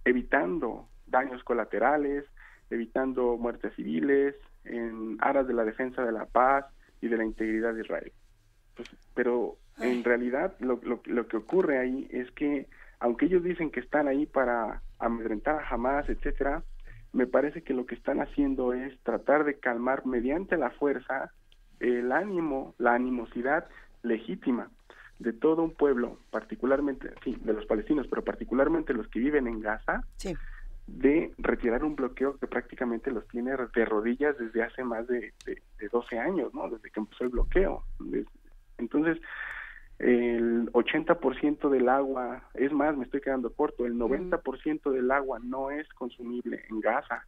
evitando daños colaterales, evitando muertes civiles, en aras de la defensa de la paz y de la integridad de Israel. Pues, pero en realidad lo que ocurre ahí es que, aunque ellos dicen que están ahí para amedrentar a Hamás, etcétera, me parece que lo que están haciendo es tratar de calmar mediante la fuerza el ánimo, la animosidad legítima de todo un pueblo, particularmente, sí, de los palestinos, pero particularmente los que viven en Gaza, sí, de retirar un bloqueo que prácticamente los tiene de rodillas desde hace más de 12 años, ¿no? Desde que empezó el bloqueo. Entonces, el 80% del agua, es más, me estoy quedando corto, el 90% del agua no es consumible en Gaza.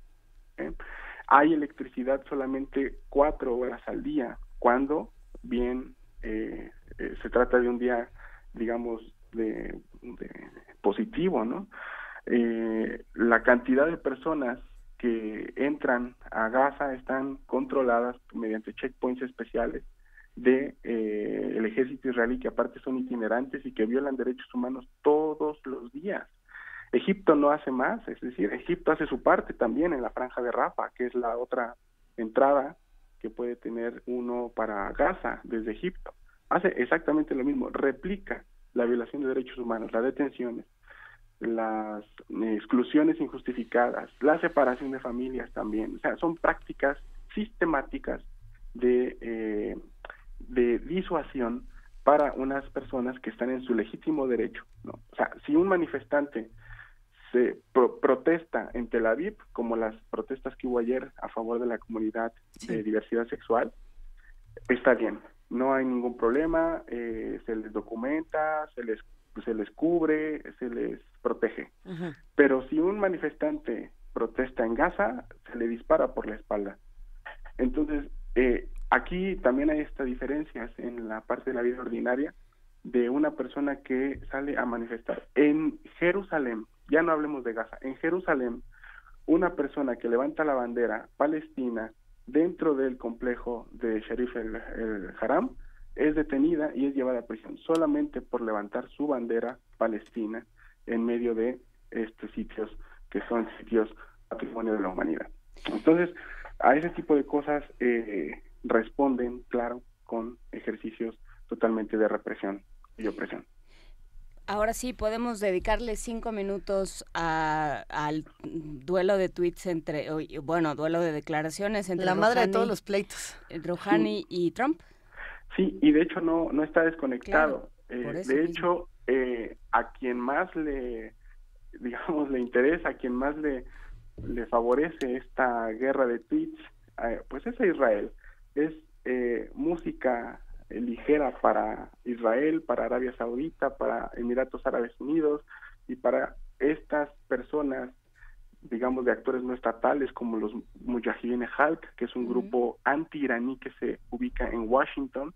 Hay electricidad solamente 4 horas al día, cuando bien se trata de un día, digamos, de positivo, ¿no? La cantidad de personas que entran a Gaza están controladas mediante checkpoints especiales de el ejército israelí, que aparte son itinerantes y que violan derechos humanos todos los días. Egipto no hace más, es decir, Egipto hace su parte también en la franja de Rafah, que es la otra entrada que puede tener uno para Gaza desde Egipto. Hace exactamente lo mismo, replica la violación de derechos humanos, las detenciones, las exclusiones injustificadas, la separación de familias también. O sea, son prácticas sistemáticas de disuasión para unas personas que están en su legítimo derecho, ¿no? O sea, si un manifestante se protesta en Tel Aviv, como las protestas que hubo ayer a favor de la comunidad de diversidad sexual, está bien, no hay ningún problema, se les documenta, se les cubre, se les protege. Pero si un manifestante protesta en Gaza, se le dispara por la espalda. Entonces, aquí también hay estas diferencias en la parte de la vida ordinaria de una persona que sale a manifestar. En Jerusalén, ya no hablemos de Gaza, en Jerusalén, una persona que levanta la bandera palestina dentro del complejo de Sharif el Haram es detenida y es llevada a prisión solamente por levantar su bandera palestina en medio de estos sitios que son sitios patrimonio de la humanidad. Entonces, a ese tipo de cosas responden, claro, con ejercicios totalmente de represión y opresión. Ahora sí, podemos dedicarle 5 minutos al duelo de tweets duelo de declaraciones entre la madre de todos los pleitos. Rouhani y Trump. Sí, y de hecho no está desconectado. Claro, de hecho, a quien más le interesa, a quien más le favorece esta guerra de tweets, pues es a Israel. Es música ligera para Israel, para Arabia Saudita, para Emiratos Árabes Unidos y para estas personas, digamos, de actores no estatales como los Mujahideen Khalq, que es un grupo anti-iraní que se ubica en Washington.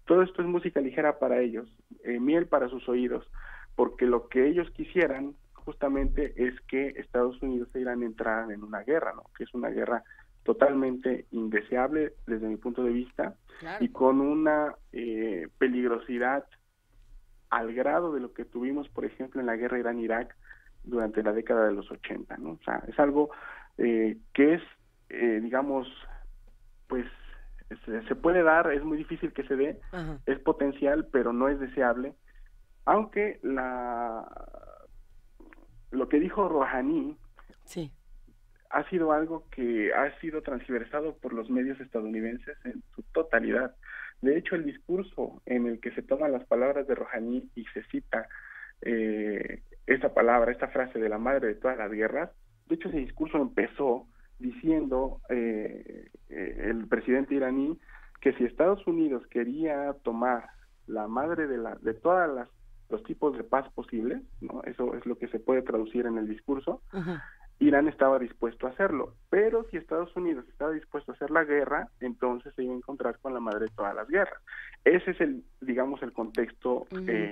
Todo esto es música ligera para ellos, miel para sus oídos, porque lo que ellos quisieran justamente es que Estados Unidos e Irán entraran en una guerra, ¿no? Que es una guerra totalmente indeseable desde mi punto de vista, claro, y con una peligrosidad al grado de lo que tuvimos, por ejemplo, en la guerra Irán-Irak durante la década de los 80, ¿no? O sea, es algo que es, digamos, pues se puede dar, es muy difícil que se dé, es potencial, pero no es deseable, aunque lo que dijo Rouhani sí, ha sido algo que ha sido transversado por los medios estadounidenses en su totalidad. De hecho, el discurso en el que se toman las palabras de Rouhani y se cita esta frase de la madre de todas las guerras, de hecho ese discurso empezó diciendo el presidente iraní que si Estados Unidos quería tomar la madre de todas los tipos de paz posibles, ¿no? Eso es lo que se puede traducir en el discurso. Irán estaba dispuesto a hacerlo, pero si Estados Unidos estaba dispuesto a hacer la guerra, entonces se iba a encontrar con la madre de todas las guerras. Ese es el contexto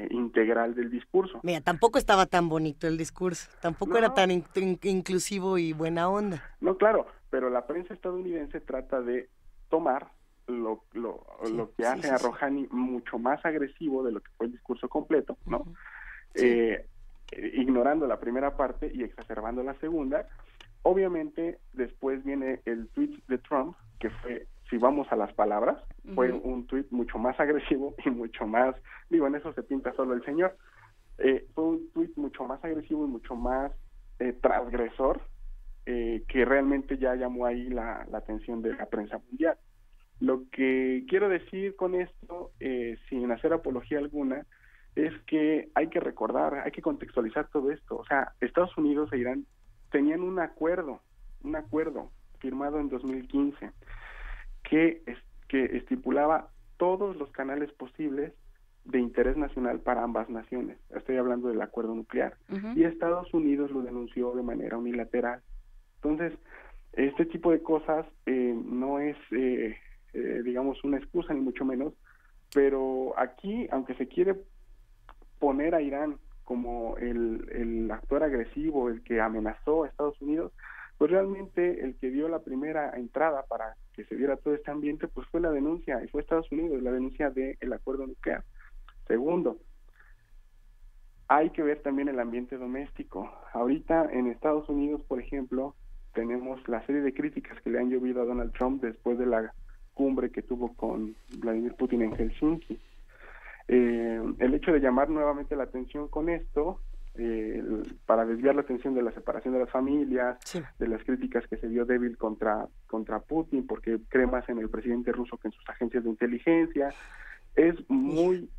integral del discurso. Mira, tampoco estaba tan bonito el discurso, tampoco era tan inclusivo y buena onda. No, claro, pero la prensa estadounidense trata de tomar lo que hace a Rouhani mucho más agresivo de lo que fue el discurso completo, ¿no? Ignorando la primera parte y exacerbando la segunda. Obviamente después viene el tweet de Trump, que fue, si vamos a las palabras, fue un tweet mucho más agresivo y mucho más, en eso se pinta solo el señor, fue un tweet mucho más agresivo y mucho más transgresor, que realmente ya llamó ahí la atención de la prensa mundial. Lo que quiero decir con esto, sin hacer apología alguna, es que hay que recordar, hay que contextualizar todo esto. O sea, Estados Unidos e Irán tenían un acuerdo firmado en 2015 que estipulaba todos los canales posibles de interés nacional para ambas naciones. Estoy hablando del acuerdo nuclear. Y Estados Unidos lo denunció de manera unilateral. Entonces, este tipo de cosas no es, digamos, una excusa, ni mucho menos, pero aquí, aunque se quiere poner a Irán como el actor agresivo, el que amenazó a Estados Unidos, pues realmente el que dio la primera entrada para que se diera todo este ambiente, pues fue la denuncia, y fue Estados Unidos, la denuncia del acuerdo nuclear. Segundo, hay que ver también el ambiente doméstico. Ahorita en Estados Unidos, por ejemplo, tenemos la serie de críticas que le han llovido a Donald Trump después de la cumbre que tuvo con Vladimir Putin en Helsinki. El hecho de llamar nuevamente la atención con esto, para desviar la atención de la separación de las familias, de las críticas que se vio débil contra Putin, porque cree más en el presidente ruso que en sus agencias de inteligencia, es muy,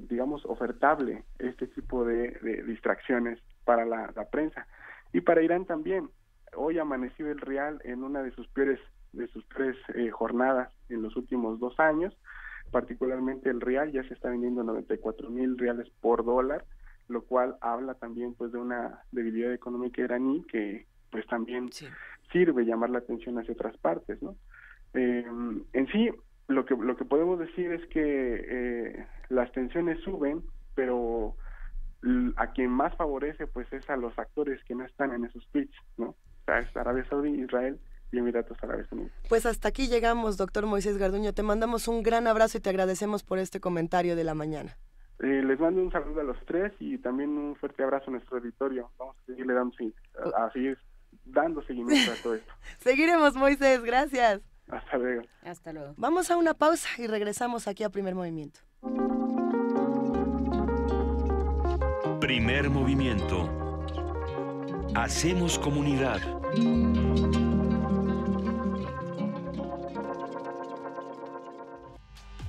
digamos, ofertable este tipo de distracciones para la prensa. Y para Irán también. Hoy amaneció el rial en una de sus peores jornadas en los últimos 2 años. Particularmente el rial ya se está vendiendo 94,000 riales por dólar, lo cual habla también pues de una debilidad económica iraní que pues también sirve llamar la atención hacia otras partes, ¿no? En sí, lo que podemos decir es que las tensiones suben, pero a quien más favorece pues es a los actores que no están en esos tweets, ¿no? O sea, es Arabia Saudí, Israel y Emiratos Árabes Unidos. Pues hasta aquí llegamos, doctor Moisés Garduño. Te mandamos un gran abrazo y te agradecemos por este comentario de la mañana. Les mando un saludo a los tres y también un fuerte abrazo a nuestro auditorio. Vamos a seguirle dando seguimiento a todo esto. Seguiremos, Moisés, gracias. Hasta luego. Hasta luego. Vamos a una pausa y regresamos aquí a Primer Movimiento. Primer Movimiento. Hacemos comunidad.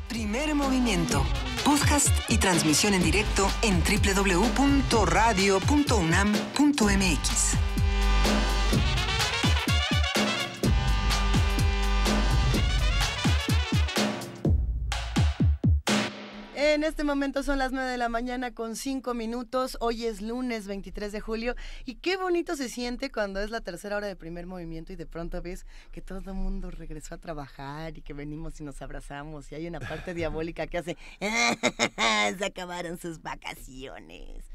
Primer Movimiento. Podcast y transmisión en directo en www.radio.unam.mx. En este momento son las 9 de la mañana con 5 minutos. Hoy es lunes 23 de julio y qué bonito se siente cuando es la tercera hora de Primer Movimiento y de pronto ves que todo el mundo regresó a trabajar y que venimos y nos abrazamos y hay una parte diabólica que hace se acabaron sus vacaciones.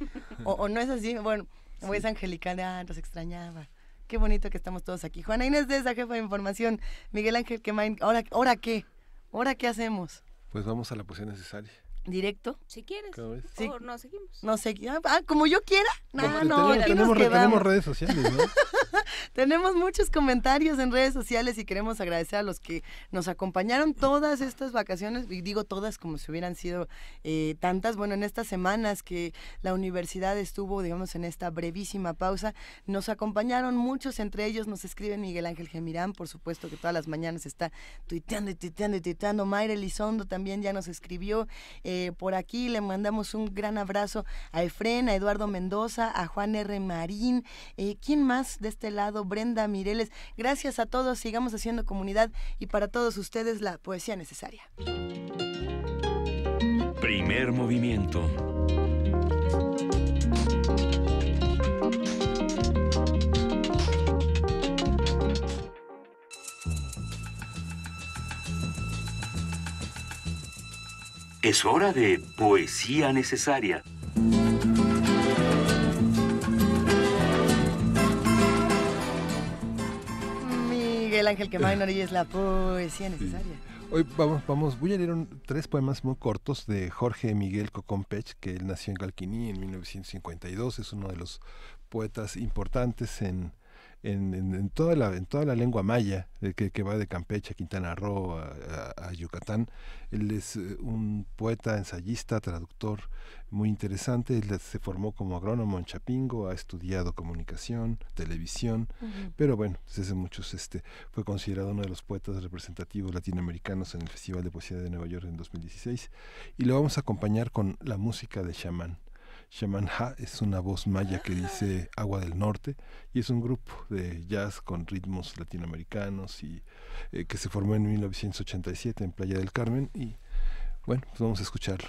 O no es así, bueno, o es angelical, nos extrañaba. Qué bonito que estamos todos aquí. Juana Inés de esa jefa de información, Miguel Ángel Quemain, ¿ahora qué? ¿Ahora qué hacemos? Pues vamos a la poción necesaria. ¿Directo? Si quieres. Sí. O no seguimos. No sé, como yo quiera. Tenemos redes sociales, ¿no? Tenemos muchos comentarios en redes sociales y queremos agradecer a los que nos acompañaron todas estas vacaciones, y digo todas como si hubieran sido tantas. Bueno, en estas semanas que la universidad estuvo, digamos, en esta brevísima pausa, nos acompañaron muchos, entre ellos nos escriben Miguel Ángel Gemirán, por supuesto que todas las mañanas está tuiteando. Mayra Elizondo también ya nos escribió. Por aquí le mandamos un gran abrazo a Efren, a Eduardo Mendoza, a Juan R. Marín. ¿Quién más de este lado? Brenda Mireles. Gracias a todos, sigamos haciendo comunidad y para todos ustedes la poesía necesaria. Primer movimiento. Es hora de poesía necesaria. Miguel Ángel Quemain, y es la poesía necesaria. Hoy voy a leer 3 poemas muy cortos de Jorge Miguel Cocompech, que él nació en Calquiní en 1952, es uno de los poetas importantes en toda la lengua maya, que va de Campeche a Quintana Roo a Yucatán. Él es un poeta, ensayista, traductor muy interesante. Él se formó como agrónomo en Chapingo, ha estudiado comunicación, televisión, pero bueno, desde muchos fue considerado uno de los poetas representativos latinoamericanos en el Festival de Poesía de Nueva York en 2016. Y lo vamos a acompañar con la música de Xamán. Xamán Ha es una voz maya que dice agua del norte y es un grupo de jazz con ritmos latinoamericanos y que se formó en 1987 en Playa del Carmen y bueno, pues vamos a escucharlo.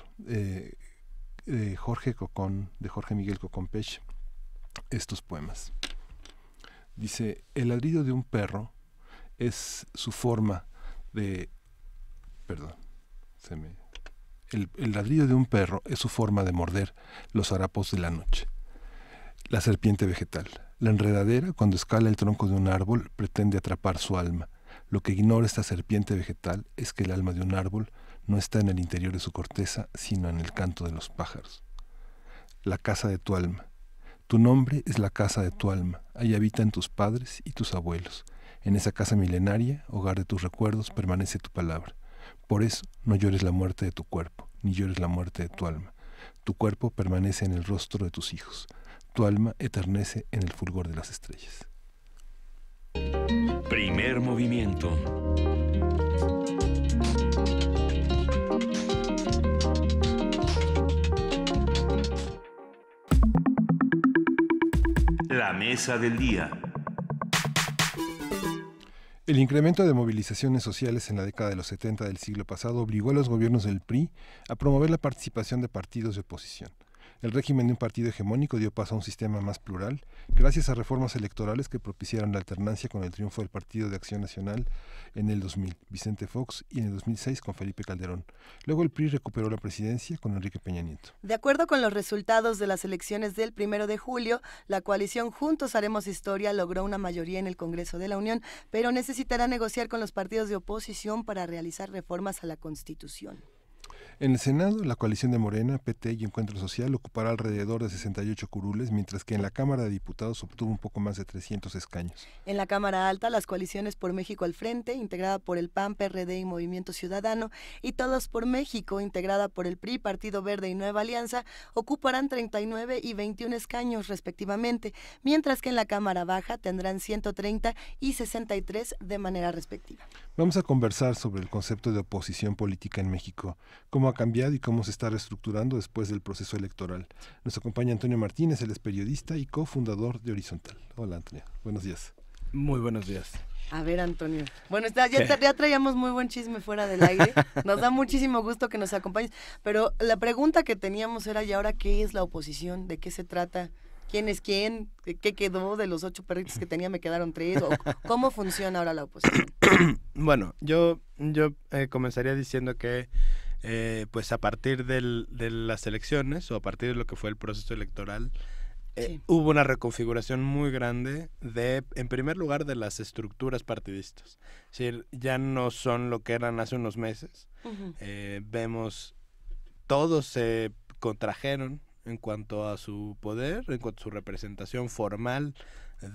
Jorge Miguel Cocompech, estos poemas. Dice: el ladrido de un perro es su forma de... El ladrido de un perro es su forma de morder los harapos de la noche. La serpiente vegetal. La enredadera, cuando escala el tronco de un árbol, pretende atrapar su alma. Lo que ignora esta serpiente vegetal es que el alma de un árbol no está en el interior de su corteza, sino en el canto de los pájaros. La casa de tu alma. Tu nombre es la casa de tu alma. Ahí habitan tus padres y tus abuelos. En esa casa milenaria, hogar de tus recuerdos, permanece tu palabra. Por eso no llores la muerte de tu cuerpo, ni llores la muerte de tu alma. Tu cuerpo permanece en el rostro de tus hijos. Tu alma eternece en el fulgor de las estrellas. Primer movimiento. La mesa del día. El incremento de movilizaciones sociales en la década de los 70 del siglo pasado obligó a los gobiernos del PRI a promover la participación de partidos de oposición. El régimen de un partido hegemónico dio paso a un sistema más plural, gracias a reformas electorales que propiciaron la alternancia con el triunfo del Partido de Acción Nacional en el 2000, Vicente Fox, y en el 2006 con Felipe Calderón. Luego el PRI recuperó la presidencia con Enrique Peña Nieto. De acuerdo con los resultados de las elecciones del 1 de julio, la coalición Juntos Haremos Historia logró una mayoría en el Congreso de la Unión, pero necesitará negociar con los partidos de oposición para realizar reformas a la Constitución. En el Senado, la coalición de Morena, PT y Encuentro Social ocupará alrededor de 68 curules, mientras que en la Cámara de Diputados obtuvo un poco más de 300 escaños. En la Cámara Alta, las coaliciones Por México al Frente, integrada por el PAN, PRD y Movimiento Ciudadano, y Todos por México, integrada por el PRI, Partido Verde y Nueva Alianza, ocuparán 39 y 21 escaños respectivamente, mientras que en la Cámara Baja tendrán 130 y 63 de manera respectiva. Vamos a conversar sobre el concepto de oposición política en México, cómo ha cambiado y cómo se está reestructurando después del proceso electoral. Nos acompaña Antonio Martínez, él es periodista y cofundador de Horizontal. Hola, Antonio. Buenos días. Muy buenos días. A ver, Antonio. Bueno, ya traíamos muy buen chisme fuera del aire. Nos da muchísimo gusto que nos acompañes. Pero la pregunta que teníamos era, ¿y ahora qué es la oposición? ¿De qué se trata? ¿Quién es quién? ¿Qué quedó de los 8 perritos que tenía? Me quedaron 3. ¿Cómo funciona ahora la oposición? Bueno, yo comenzaría diciendo que pues a partir de las elecciones o a partir de lo que fue el proceso electoral, sí, hubo una reconfiguración muy grande en primer lugar, de las estructuras partidistas. Es decir, ya no son lo que eran hace unos meses. Uh-huh. Vemos todos se contrajeron en cuanto a su poder, en cuanto a su representación formal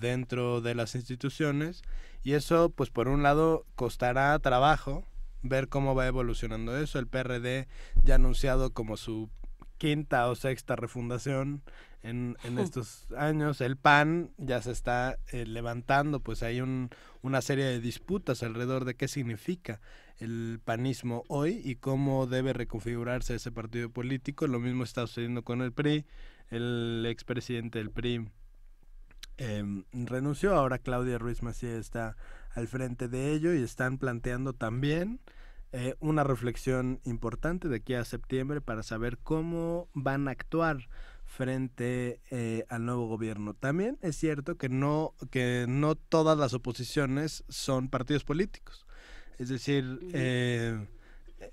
dentro de las instituciones, y eso, pues por un lado, costará trabajo ver cómo va evolucionando eso. El PRD ya ha anunciado como su quinta o sexta refundación en estos años. El PAN ya se está levantando, pues hay una serie de disputas alrededor de qué significa el panismo hoy y cómo debe reconfigurarse ese partido político. Lo mismo está sucediendo con el PRI. El expresidente del PRI renunció, ahora Claudia Ruiz Massieu está al frente de ello y están planteando también una reflexión importante de aquí a septiembre para saber cómo van a actuar frente al nuevo gobierno. También es cierto que no todas las oposiciones son partidos políticos. Es decir,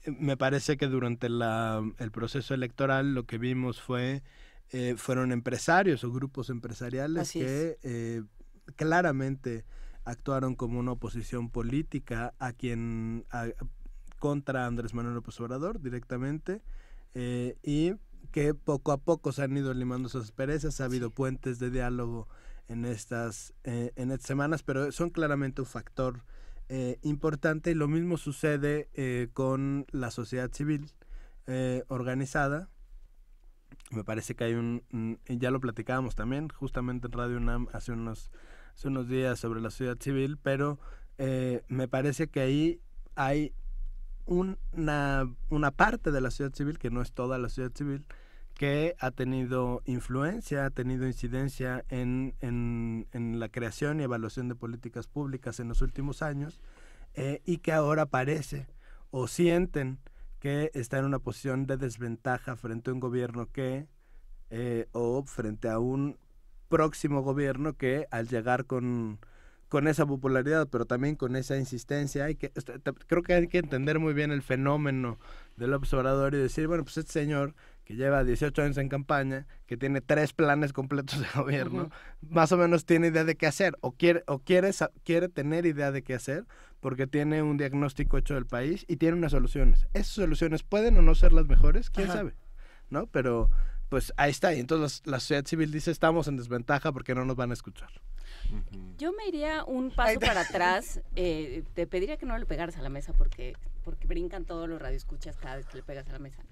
me parece que durante el proceso electoral lo que vimos fueron empresarios o grupos empresariales que claramente actuaron como una oposición política contra Andrés Manuel López Obrador directamente, y que poco a poco se han ido limando esas asperezas. Ha habido puentes de diálogo en estas semanas, pero son claramente un factor importante, y lo mismo sucede con la sociedad civil organizada. Me parece que hay ya lo platicábamos también justamente en Radio UNAM hace unos días sobre la sociedad civil, pero me parece que ahí hay una parte de la sociedad civil, que no es toda la sociedad civil, que ha tenido influencia, ha tenido incidencia en la creación y evaluación de políticas públicas en los últimos años, y que ahora parece o sienten que está en una posición de desventaja frente a un gobierno o frente a un próximo gobierno que, al llegar con esa popularidad, pero también con esa insistencia, creo que hay que entender muy bien el fenómeno de López Obrador y decir, bueno, pues este señor que lleva 18 años en campaña, que tiene 3 planes completos de gobierno, más o menos tiene idea de qué hacer, o quiere tener idea de qué hacer, porque tiene un diagnóstico hecho del país y tiene unas soluciones. Esas soluciones pueden o no ser las mejores, quién sabe, ¿no? Pero pues ahí está, y entonces la sociedad civil dice, estamos en desventaja porque no nos van a escuchar. Yo me iría un paso para atrás. Te pediría que no le pegaras a la mesa porque brincan todos los radioescuchas cada vez que le pegas a la mesa.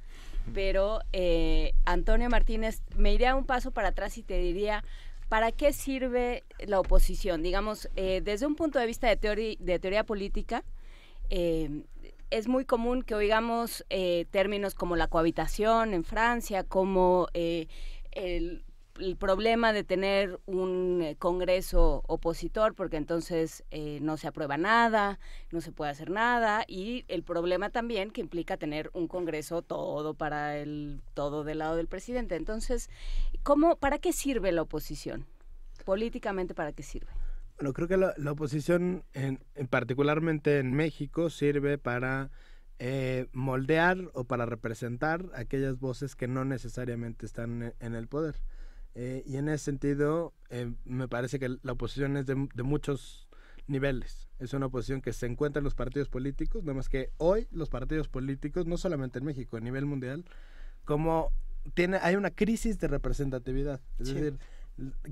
Pero Antonio Martínez, me iría un paso para atrás y te diría, ¿para qué sirve la oposición? Digamos, desde un punto de vista de teoría política, es muy común que oigamos términos como la cohabitación en Francia, como el problema de tener un Congreso opositor, porque entonces no se aprueba nada, no se puede hacer nada, y el problema también que implica tener un Congreso todo del lado del presidente. Entonces, ¿para qué sirve la oposición? Políticamente, ¿para qué sirve? Bueno, creo que la oposición, particularmente en México, sirve para moldear o para representar aquellas voces que no necesariamente están en el poder. Y en ese sentido, me parece que la oposición es de muchos niveles. Es una oposición que se encuentra en los partidos políticos, nada más que hoy los partidos políticos, no solamente en México, a nivel mundial, hay una crisis de representatividad. Es decir,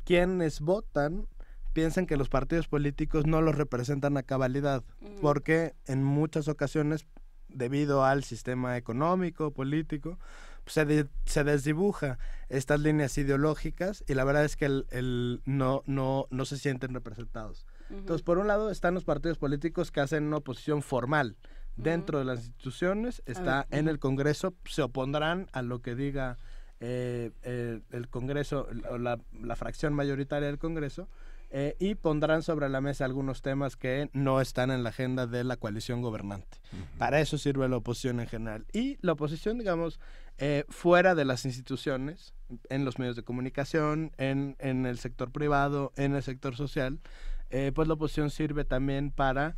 quienes votan piensan que los partidos políticos no los representan a cabalidad, porque en muchas ocasiones, debido al sistema económico, político, se desdibuja estas líneas ideológicas, y la verdad es que no se sienten representados. Entonces, por un lado están los partidos políticos que hacen una oposición formal dentro de las instituciones, está en el Congreso, se opondrán a lo que diga el Congreso, o la fracción mayoritaria del Congreso, y pondrán sobre la mesa algunos temas que no están en la agenda de la coalición gobernante. Para eso sirve la oposición en general. Y la oposición, digamos, fuera de las instituciones, en los medios de comunicación, en el sector privado, en el sector social, pues la oposición sirve también para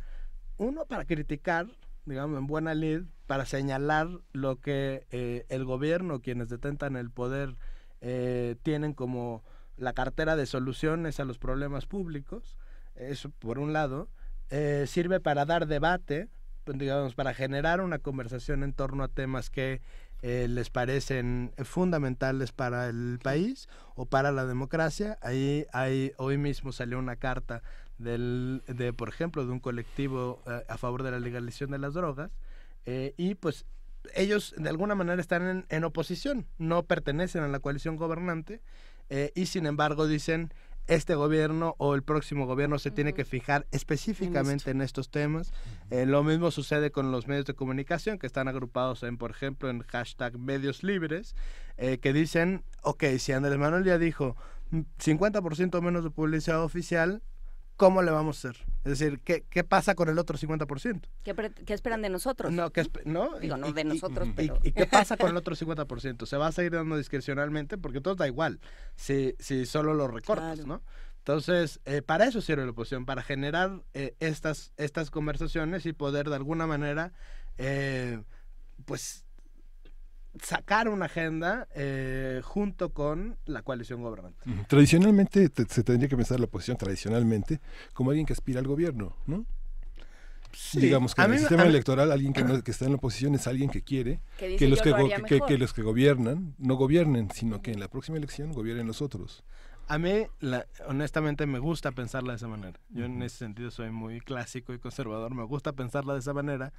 criticar, digamos, en buena lid, para señalar lo que el gobierno, quienes detentan el poder, tienen como la cartera de soluciones a los problemas públicos. Eso por un lado. Sirve para dar debate, digamos, para generar una conversación en torno a temas que les parecen fundamentales para el país o para la democracia. Hoy mismo salió una carta por ejemplo, de un colectivo a favor de la legalización de las drogas, y pues ellos de alguna manera están en oposición, no pertenecen a la coalición gobernante, y sin embargo dicen, este gobierno o el próximo gobierno se tiene que fijar específicamente en estos temas. Lo mismo sucede con los medios de comunicación, que están agrupados por ejemplo, en hashtag medios libres, que dicen, ok, si Andrés Manuel ya dijo 50% menos de publicidad oficial, ¿cómo le vamos a hacer? Es decir, ¿qué pasa con el otro 50%? ¿Qué esperan de nosotros? No, Digo, no de nosotros, pero... ¿Y qué pasa con el otro 50%? ¿Se va a seguir dando discrecionalmente? Porque todo da igual, si solo lo recortas, claro, ¿no? Entonces, para eso sirve la oposición, para generar estas conversaciones y poder de alguna manera, pues, sacar una agenda junto con la coalición gobernante. Tradicionalmente se tendría que pensar la oposición tradicionalmente como alguien que aspira al gobierno, ¿no? Sí, digamos que en el sistema electoral alguien que está en la oposición es alguien que quiere que los que gobiernan no gobiernen, sino que en la próxima elección gobiernen los otros. A mí, honestamente, me gusta pensarla de esa manera. Yo en ese sentido soy muy clásico y conservador. Me gusta pensarla de esa manera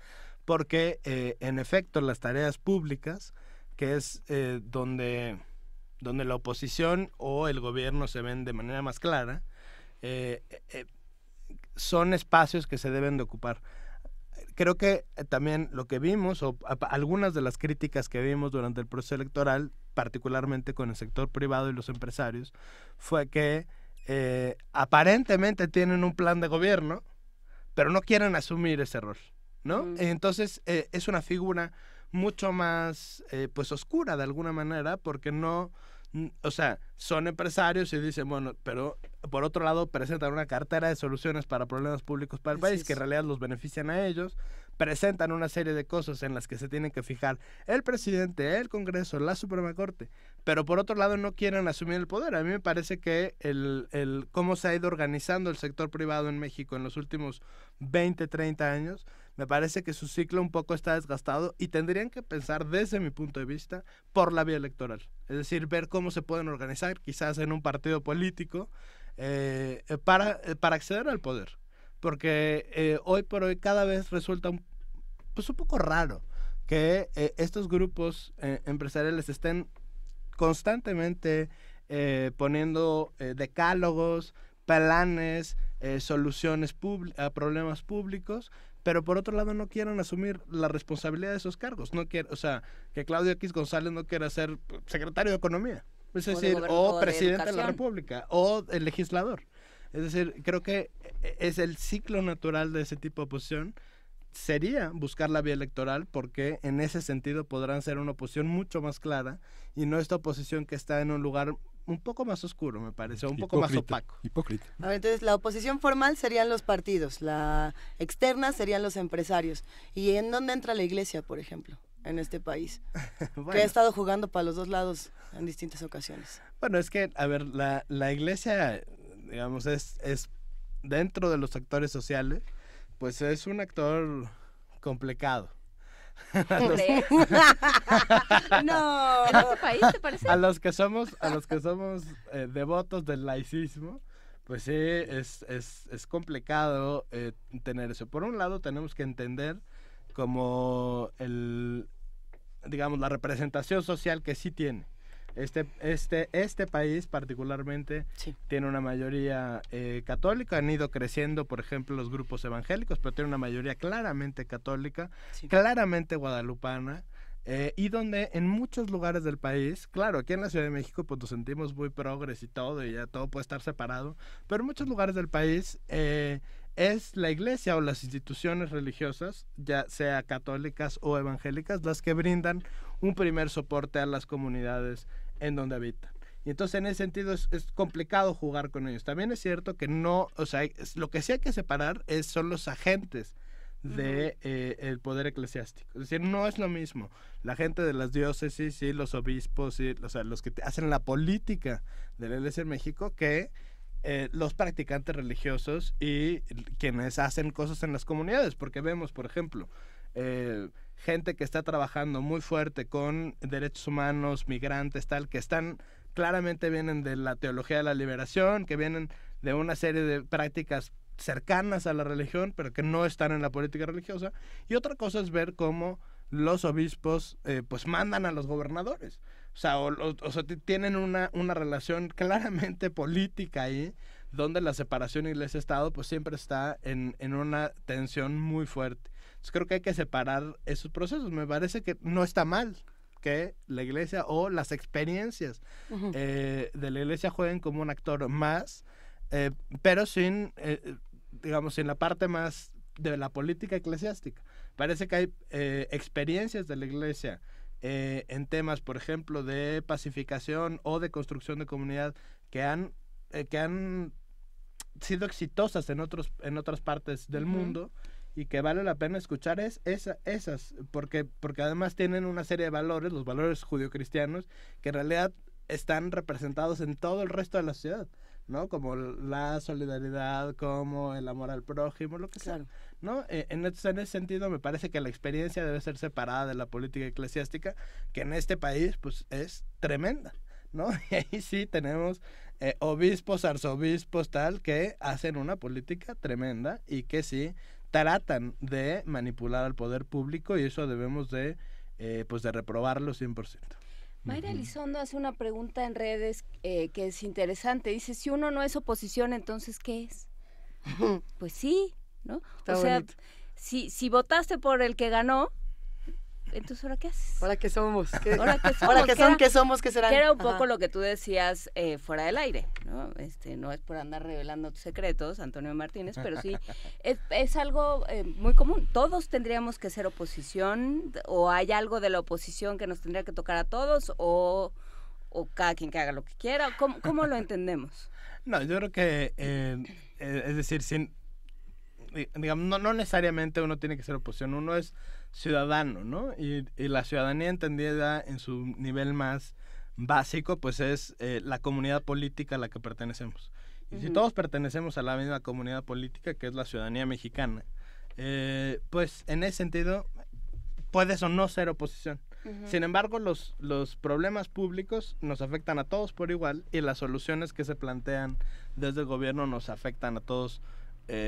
porque, en efecto, las tareas públicas, que es donde la oposición o el gobierno se ven de manera más clara, son espacios que se deben de ocupar. Creo que también lo que vimos, o algunas de las críticas que vimos durante el proceso electoral, particularmente con el sector privado y los empresarios, fue que aparentemente tienen un plan de gobierno, pero no quieren asumir ese rol, ¿no? Entonces es una figura mucho más pues oscura de alguna manera, porque no, o sea, son empresarios y dicen, bueno, pero por otro lado presentan una cartera de soluciones para problemas públicos para el país que en realidad los benefician a ellos, presentan una serie de cosas en las que se tienen que fijar el presidente, el Congreso, la Suprema Corte, pero por otro lado no quieren asumir el poder. A mí me parece que el cómo se ha ido organizando el sector privado en México en los últimos 20, 30 años, me parece que su ciclo un poco está desgastado y tendrían que pensar desde mi punto de vista por la vía electoral. Es decir, ver cómo se pueden organizar quizás en un partido político para acceder al poder. Porque hoy por hoy cada vez resulta un poco raro que estos grupos empresariales estén constantemente poniendo decálogos, planes, soluciones a problemas públicos, pero por otro lado no quieren asumir la responsabilidad de esos cargos. No quieren, o sea, que Claudio X González no quiera ser secretario de Economía, es decir, o presidente de la República, o el legislador. Es decir, creo que es el ciclo natural de ese tipo de oposición. Sería buscar la vía electoral, porque en ese sentido podrán ser una oposición mucho más clara y no esta oposición que está en un lugar un poco más oscuro, me parece, un poco más opaco. Hipócrita. A ver, entonces la oposición formal serían los partidos, la externa serían los empresarios. ¿Y en dónde entra la iglesia, por ejemplo, en este país? Bueno, que ha estado jugando para los dos lados en distintas ocasiones. Bueno, es que, a ver, la iglesia, digamos, es dentro de los actores sociales, pues es un actor complicado. No. ¿En este país te parece? A los que somos devotos del laicismo, pues sí, es complicado tener eso. Por un lado tenemos que entender como digamos, la representación social que sí tiene. Este país particularmente tiene una mayoría católica. Han ido creciendo, por ejemplo, los grupos evangélicos, pero tiene una mayoría claramente católica, claramente guadalupana, y donde en muchos lugares del país, claro, aquí en la Ciudad de México pues nos sentimos muy progres y todo, y ya todo puede estar separado, pero en muchos lugares del país es la iglesia o las instituciones religiosas, ya sea católicas o evangélicas, las que brindan un primer soporte a las comunidades en donde habitan. Y entonces en ese sentido es complicado jugar con ellos. También es cierto que no, o sea, lo que sí hay que separar son los agentes de el poder eclesiástico. Es decir, no es lo mismo la gente de las diócesis y los obispos, o sea, los que hacen la política de la Iglesia en México, que los practicantes religiosos y quienes hacen cosas en las comunidades, porque vemos, por ejemplo, gente que está trabajando muy fuerte con derechos humanos, migrantes, tal, que claramente vienen de la teología de la liberación, que vienen de una serie de prácticas cercanas a la religión, pero que no están en la política religiosa. Y otra cosa es ver cómo los obispos pues mandan a los gobernadores. O sea, tienen una relación claramente política ahí, donde la separación iglesia-estado pues siempre está en una tensión muy fuerte. Entonces creo que hay que separar esos procesos. Me parece que no está mal que la iglesia o las experiencias de la iglesia jueguen como un actor más, pero sin la parte más de la política eclesiástica. Parece que hay experiencias de la iglesia en temas, por ejemplo, de pacificación o de construcción de comunidad que han sido exitosas en otras partes del mundo, y que vale la pena escuchar esas, porque además tienen una serie de valores, los valores judio-cristianos, que en realidad están representados en todo el resto de la sociedad, ¿no? Como la solidaridad, como el amor al prójimo, lo que sea, ¿no? En ese sentido me parece que la experiencia debe ser separada de la política eclesiástica, que en este país pues es tremenda, ¿no? Y ahí sí tenemos obispos, arzobispos, tal, que hacen una política tremenda y que sí tratan de manipular al poder público, y eso debemos de reprobarlo 100%. Mayra Elizondo hace una pregunta en redes que es interesante. Dice, si uno no es oposición, ¿entonces qué es? Pues sí, ¿no? Está o sea, bonito. si votaste por el que ganó, entonces ¿ahora qué haces? ¿Ahora qué somos? ¿Ahora qué somos? ¿Ahora qué son? ¿Qué somos? ¿Qué serán? Que era un poco Ajá. lo que tú decías fuera del aire, ¿no? No es por andar revelando tus secretos, Antonio Martínez, pero sí es algo muy común. Todos tendríamos que ser oposición, o hay algo de la oposición que nos tendría que tocar a todos, o cada quien que haga lo que quiera. ¿Cómo lo entendemos? No, yo creo que, es decir, digamos, no necesariamente uno tiene que ser oposición, uno es ciudadano, ¿no? Y la ciudadanía entendida en su nivel más básico, pues es la comunidad política a la que pertenecemos. Y si todos pertenecemos a la misma comunidad política, que es la ciudadanía mexicana, pues en ese sentido puedes o no ser oposición. Sin embargo, los problemas públicos nos afectan a todos por igual, y las soluciones que se plantean desde el gobierno nos afectan a todos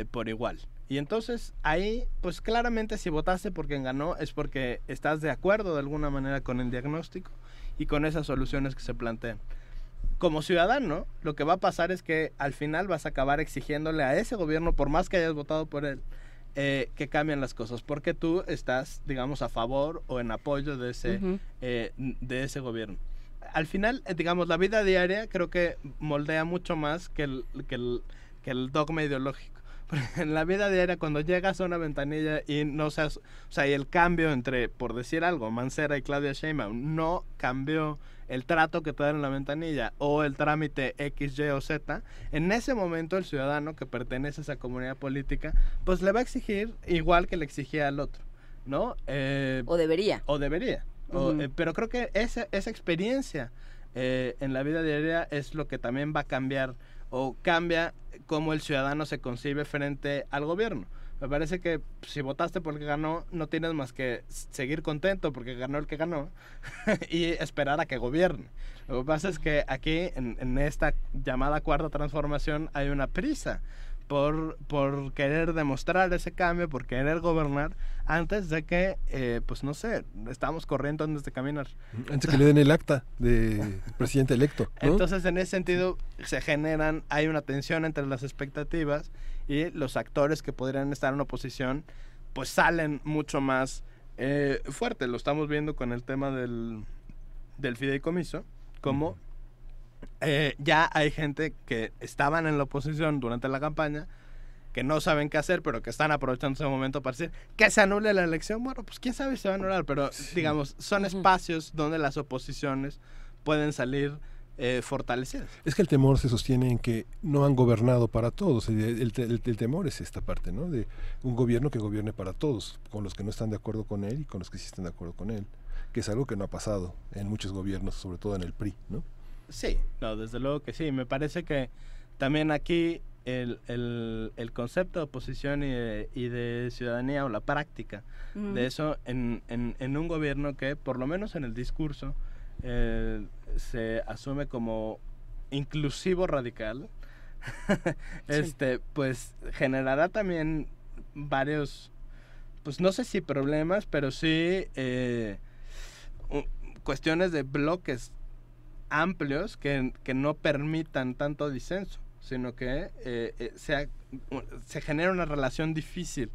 por igual. Y entonces ahí, pues claramente si votaste por quien ganó es porque estás de acuerdo de alguna manera con el diagnóstico y con esas soluciones que se plantean. Como ciudadano, lo que va a pasar es que al final vas a acabar exigiéndole a ese gobierno, por más que hayas votado por él, que cambien las cosas, porque tú estás, digamos, a favor o en apoyo de ese gobierno. Al final, digamos, la vida diaria creo que moldea mucho más que el dogma ideológico. Porque en la vida diaria, cuando llegas a una ventanilla y no seas, o sea, y el cambio entre, por decir algo, Mancera y Claudia Sheinbaum no cambió el trato que te dan en la ventanilla o el trámite X, Y o Z, en ese momento el ciudadano que pertenece a esa comunidad política, pues le va a exigir igual que le exigía al otro, ¿no? O debería. Pero creo que esa experiencia en la vida diaria es lo que también va a cambiar, o cambia cómo el ciudadano se concibe frente al gobierno. Me parece que si votaste por el que ganó, no tienes más que seguir contento porque ganó el que ganó y esperar a que gobierne. Lo que pasa es que aquí, en esta llamada cuarta transformación, hay una prisa por querer demostrar ese cambio, por querer gobernar, antes de que, pues no sé, estamos corriendo antes de caminar. Antes que le den el acta de presidente electo, ¿no? Entonces, en ese sentido, hay una tensión entre las expectativas, y los actores que podrían estar en oposición, pues salen mucho más fuertes. Lo estamos viendo con el tema del fideicomiso, como ya hay gente que estaban en la oposición durante la campaña, que no saben qué hacer, pero que están aprovechando ese momento para decir que se anule la elección. Bueno, pues quién sabe si se va a anular, pero digamos, son espacios donde las oposiciones pueden salir fortalecidas. Es que el temor se sostiene en que no han gobernado para todos. El temor es esta parte, ¿no? De un gobierno que gobierne para todos, con los que no están de acuerdo con él y con los que sí están de acuerdo con él, que es algo que no ha pasado en muchos gobiernos, sobre todo en el PRI, ¿no? Sí, no, desde luego que sí. Me parece que también aquí el concepto de oposición y de ciudadanía, o la práctica de eso en un gobierno que, por lo menos en el discurso, se asume como inclusivo radical, pues generará también varios, pues no sé si problemas, pero sí cuestiones de bloques amplios que no permitan tanto disenso, sino que se genera una relación difícil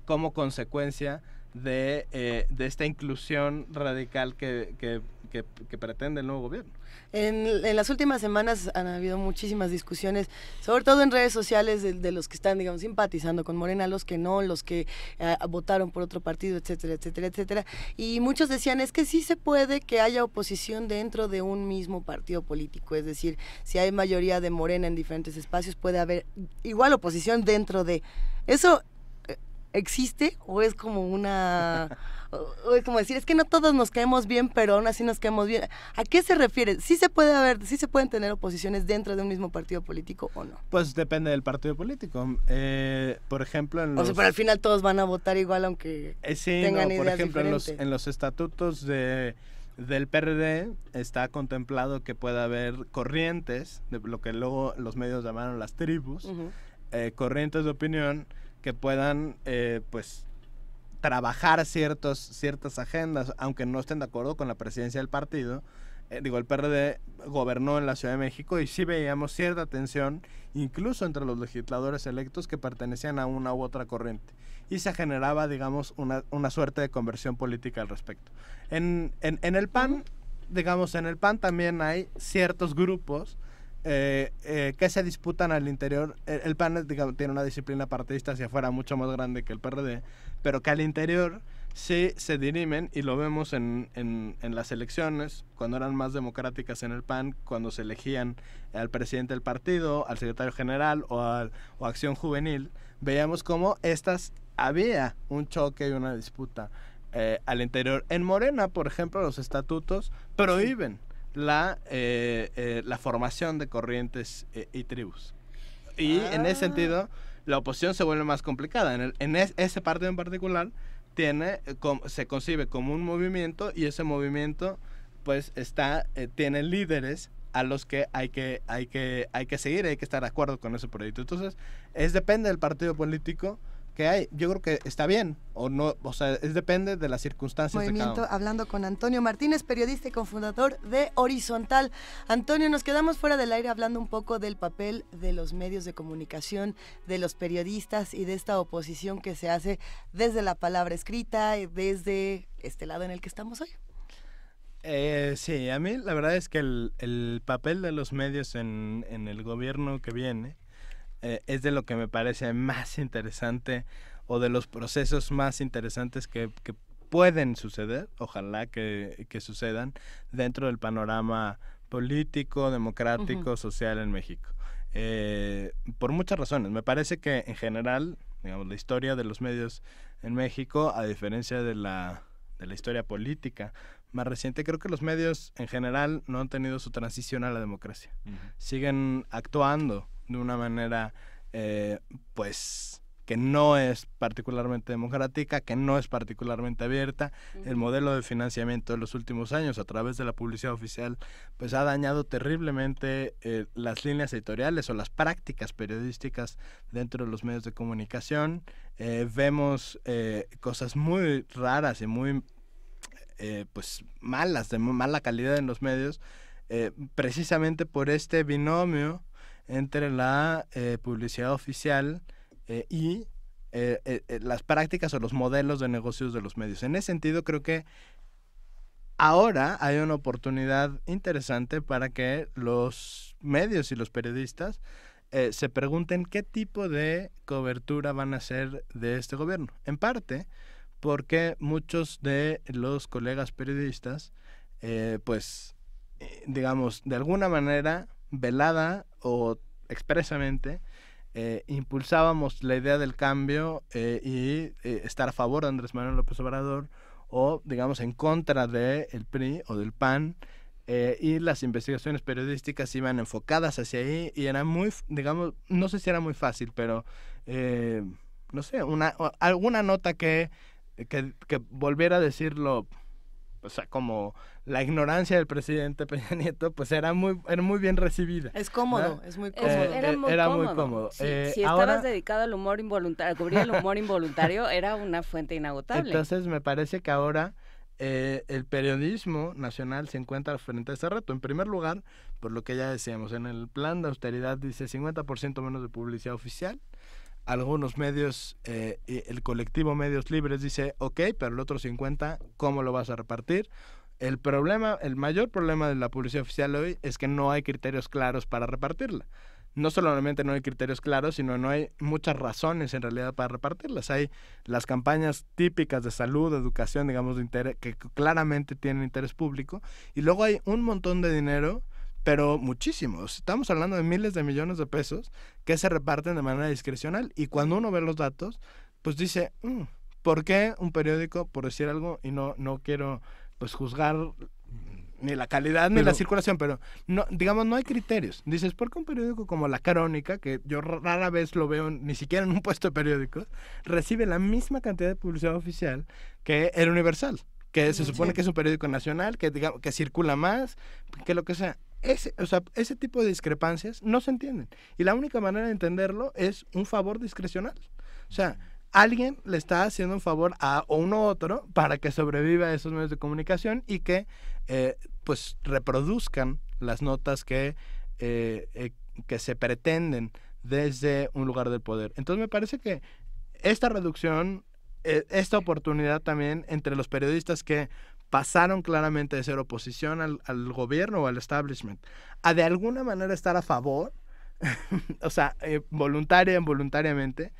como consecuencia de esta inclusión radical que pretende el nuevo gobierno. En las últimas semanas han habido muchísimas discusiones, sobre todo en redes sociales, de los que están, digamos, simpatizando con Morena, los que no, los que votaron por otro partido, etcétera, etcétera, etcétera. Y muchos decían, es que sí se puede que haya oposición dentro de un mismo partido político. Es decir, si hay mayoría de Morena en diferentes espacios, puede haber igual oposición dentro de... ¿Eso existe o es como una... o es como decir, es que no todos nos caemos bien, pero aún así nos caemos bien? ¿A qué se refiere? ¿Sí se pueden tener oposiciones dentro de un mismo partido político o no? Pues depende del partido político. Por ejemplo, o sea, pero al final todos van a votar igual, aunque tengan ideas por ejemplo, diferentes. en los estatutos del PRD está contemplado que pueda haber corrientes, de lo que luego los medios llamaron las tribus, corrientes de opinión que puedan, pues, trabajar ciertas agendas, aunque no estén de acuerdo con la presidencia del partido. El PRD gobernó en la Ciudad de México y sí veíamos cierta tensión, incluso entre los legisladores electos que pertenecían a una u otra corriente. Y se generaba, digamos, una suerte de conversión política al respecto. En el PAN, digamos, en el PAN también hay ciertos grupos que se disputan al interior. El PAN, digamos, tiene una disciplina partidista hacia afuera mucho más grande que el PRD, pero que al interior sí se dirimen, y lo vemos en las elecciones, cuando eran más democráticas en el PAN, cuando se elegían al presidente del partido, al secretario general o a Acción Juvenil, veíamos cómo había un choque y una disputa al interior. En Morena, por ejemplo, los estatutos prohíben la formación de corrientes y tribus. Y en ese sentido, la oposición se vuelve más complicada. Ese partido en particular se concibe como un movimiento, y ese movimiento pues tiene líderes a los que hay que seguir, hay que estar de acuerdo con ese proyecto. Entonces, depende del partido político que hay. Yo creo que está bien o no, o sea, depende de las circunstancias Movimiento, de cada uno. hablando con Antonio Martínez, periodista y cofundador de Horizontal. Antonio, nos quedamos fuera del aire hablando un poco del papel de los medios de comunicación, de los periodistas y de esta oposición que se hace desde la palabra escrita y desde este lado en el que estamos hoy. Sí, a mí la verdad es que el papel de los medios en el gobierno que viene es de lo que me parece más interesante, o de los procesos más interesantes que pueden suceder, ojalá que sucedan, dentro del panorama político, democrático, social en México. Por muchas razones. Me parece que en general, digamos, la historia de los medios en México, a diferencia de la historia política más reciente, creo que los medios en general no han tenido su transición a la democracia. Siguen actuando de una manera pues que no es particularmente democrática, que no es particularmente abierta. El modelo de financiamiento de los últimos años a través de la publicidad oficial pues ha dañado terriblemente las líneas editoriales o las prácticas periodísticas dentro de los medios de comunicación. Vemos cosas muy raras y muy pues malas, de mala calidad en los medios, precisamente por este binomio entre la publicidad oficial y las prácticas o los modelos de negocios de los medios. En ese sentido, creo que ahora hay una oportunidad interesante para que los medios y los periodistas se pregunten qué tipo de cobertura van a hacer de este gobierno. En parte porque muchos de los colegas periodistas, pues, digamos, de alguna manera, velada o expresamente, impulsábamos la idea del cambio y estar a favor de Andrés Manuel López Obrador, o, digamos, en contra del PRI o del PAN, y las investigaciones periodísticas iban enfocadas hacia ahí y era muy, digamos, no sé si era muy fácil, pero no sé, alguna nota que volviera a decirlo, o sea, como la ignorancia del presidente Peña Nieto, pues era muy bien recibida. Es cómodo, ¿no? es muy cómodo. Era muy cómodo. Si ahora, estabas dedicado al humor involuntario, a cubrir el humor involuntario, era una fuente inagotable. Entonces me parece que ahora el periodismo nacional se encuentra frente a ese reto. En primer lugar, por lo que ya decíamos, en el plan de austeridad dice 50% menos de publicidad oficial. Algunos medios, el colectivo Medios Libres dice, ok, pero el otro 50, ¿cómo lo vas a repartir? El mayor problema de la publicidad oficial hoy es que no hay criterios claros para repartirla. No solamente no hay criterios claros, sino no hay muchas razones en realidad para repartirlas. Hay las campañas típicas de salud, de educación, digamos, de interés, que claramente tienen interés público, y luego hay un montón de dinero, pero muchísimos. Estamos hablando de miles de millones de pesos que se reparten de manera discrecional, y cuando uno ve los datos, pues dice, ¿por qué un periódico, por decir algo, y no quiero pues juzgar ni la calidad ni la circulación, pero no, digamos, no hay criterios. Dices, ¿por qué un periódico como La Crónica, que yo rara vez lo veo ni siquiera en un puesto de periódicos, recibe la misma cantidad de publicidad oficial que El Universal, que se supone que es un periódico nacional, que digamos que circula más, que lo que sea? Ese tipo de discrepancias no se entienden. Y la única manera de entenderlo es un favor discrecional. O sea, alguien le está haciendo un favor a uno u otro para que sobreviva a esos medios de comunicación y que pues reproduzcan las notas que se pretenden desde un lugar del poder. Entonces me parece que esta reducción, esta oportunidad también entre los periodistas que pasaron claramente de ser oposición al gobierno o al establishment a de alguna manera estar a favor, o sea, voluntaria e involuntariamente,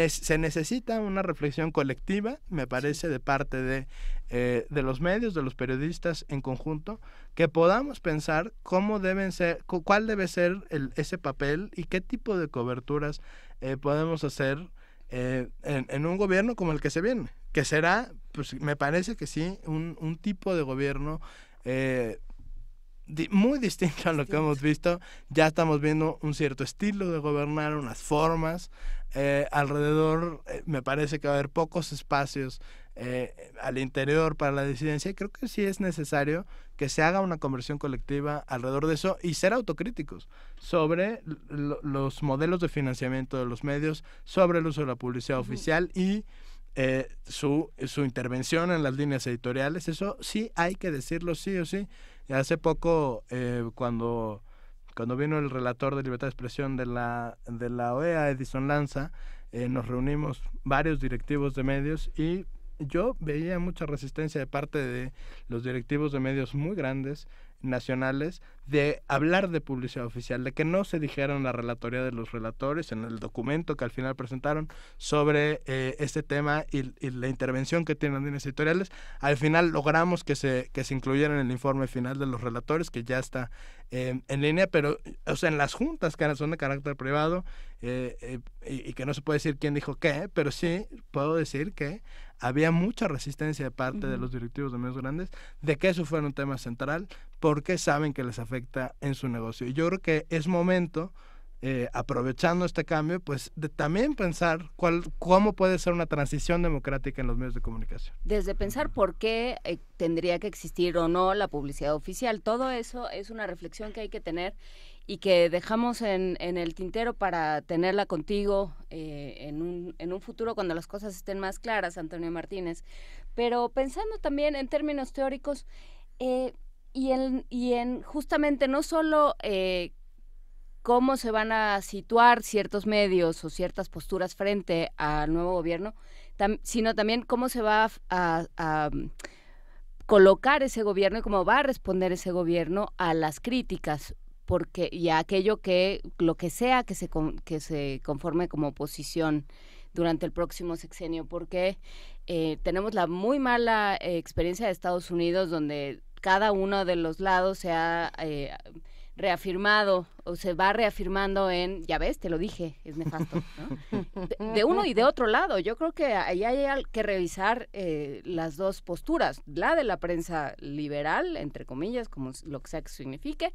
se necesita una reflexión colectiva, me parece, de parte de los medios, de los periodistas en conjunto, que podamos pensar cómo deben ser, cuál debe ser ese papel y qué tipo de coberturas podemos hacer en un gobierno como el que se viene, que será, pues me parece que sí, un tipo de gobierno muy distinto a lo que hemos visto. Ya estamos viendo un cierto estilo de gobernar, unas formas alrededor. Me parece que va a haber pocos espacios al interior para la disidencia, y creo que sí es necesario que se haga una conversión colectiva alrededor de eso y ser autocríticos sobre los modelos de financiamiento de los medios, sobre el uso de la publicidad oficial y su intervención en las líneas editoriales. Eso sí hay que decirlo sí o sí. Y hace poco, cuando vino el relator de libertad de expresión de la OEA, Edison Lanza, nos reunimos varios directivos de medios y yo veía mucha resistencia de parte de los directivos de medios muy grandes, nacionales, de hablar de publicidad oficial, de que no se dijera en la relatoría de los relatores, en el documento que al final presentaron sobre este tema y la intervención que tienen las líneas editoriales. Al final logramos que se incluyera en el informe final de los relatores, que ya está en línea, pero o sea, en las juntas que son de carácter privado y que no se puede decir quién dijo qué, pero sí puedo decir que había mucha resistencia de parte de los directivos de medios grandes de que eso fuera un tema central, porque saben que les afecta en su negocio. Y yo creo que es momento, aprovechando este cambio, pues de también pensar cómo puede ser una transición democrática en los medios de comunicación. Desde pensar por qué tendría que existir o no la publicidad oficial, todo eso es una reflexión que hay que tener y que dejamos en el tintero para tenerla contigo en un futuro cuando las cosas estén más claras, Antonio Martínez. Pero pensando también en términos teóricos y en justamente no solo cómo se van a situar ciertos medios o ciertas posturas frente al nuevo gobierno, sino también cómo se va a colocar ese gobierno y cómo va a responder ese gobierno a las críticas, porque y a aquello lo que sea que se conforme como oposición durante el próximo sexenio, porque tenemos la muy mala experiencia de Estados Unidos, donde cada uno de los lados se ha reafirmado o se va reafirmando en, ya ves, te lo dije, es nefasto, ¿no? De uno y de otro lado. Yo creo que ahí hay que revisar las dos posturas, la de la prensa liberal, entre comillas, como lo que sea que signifique,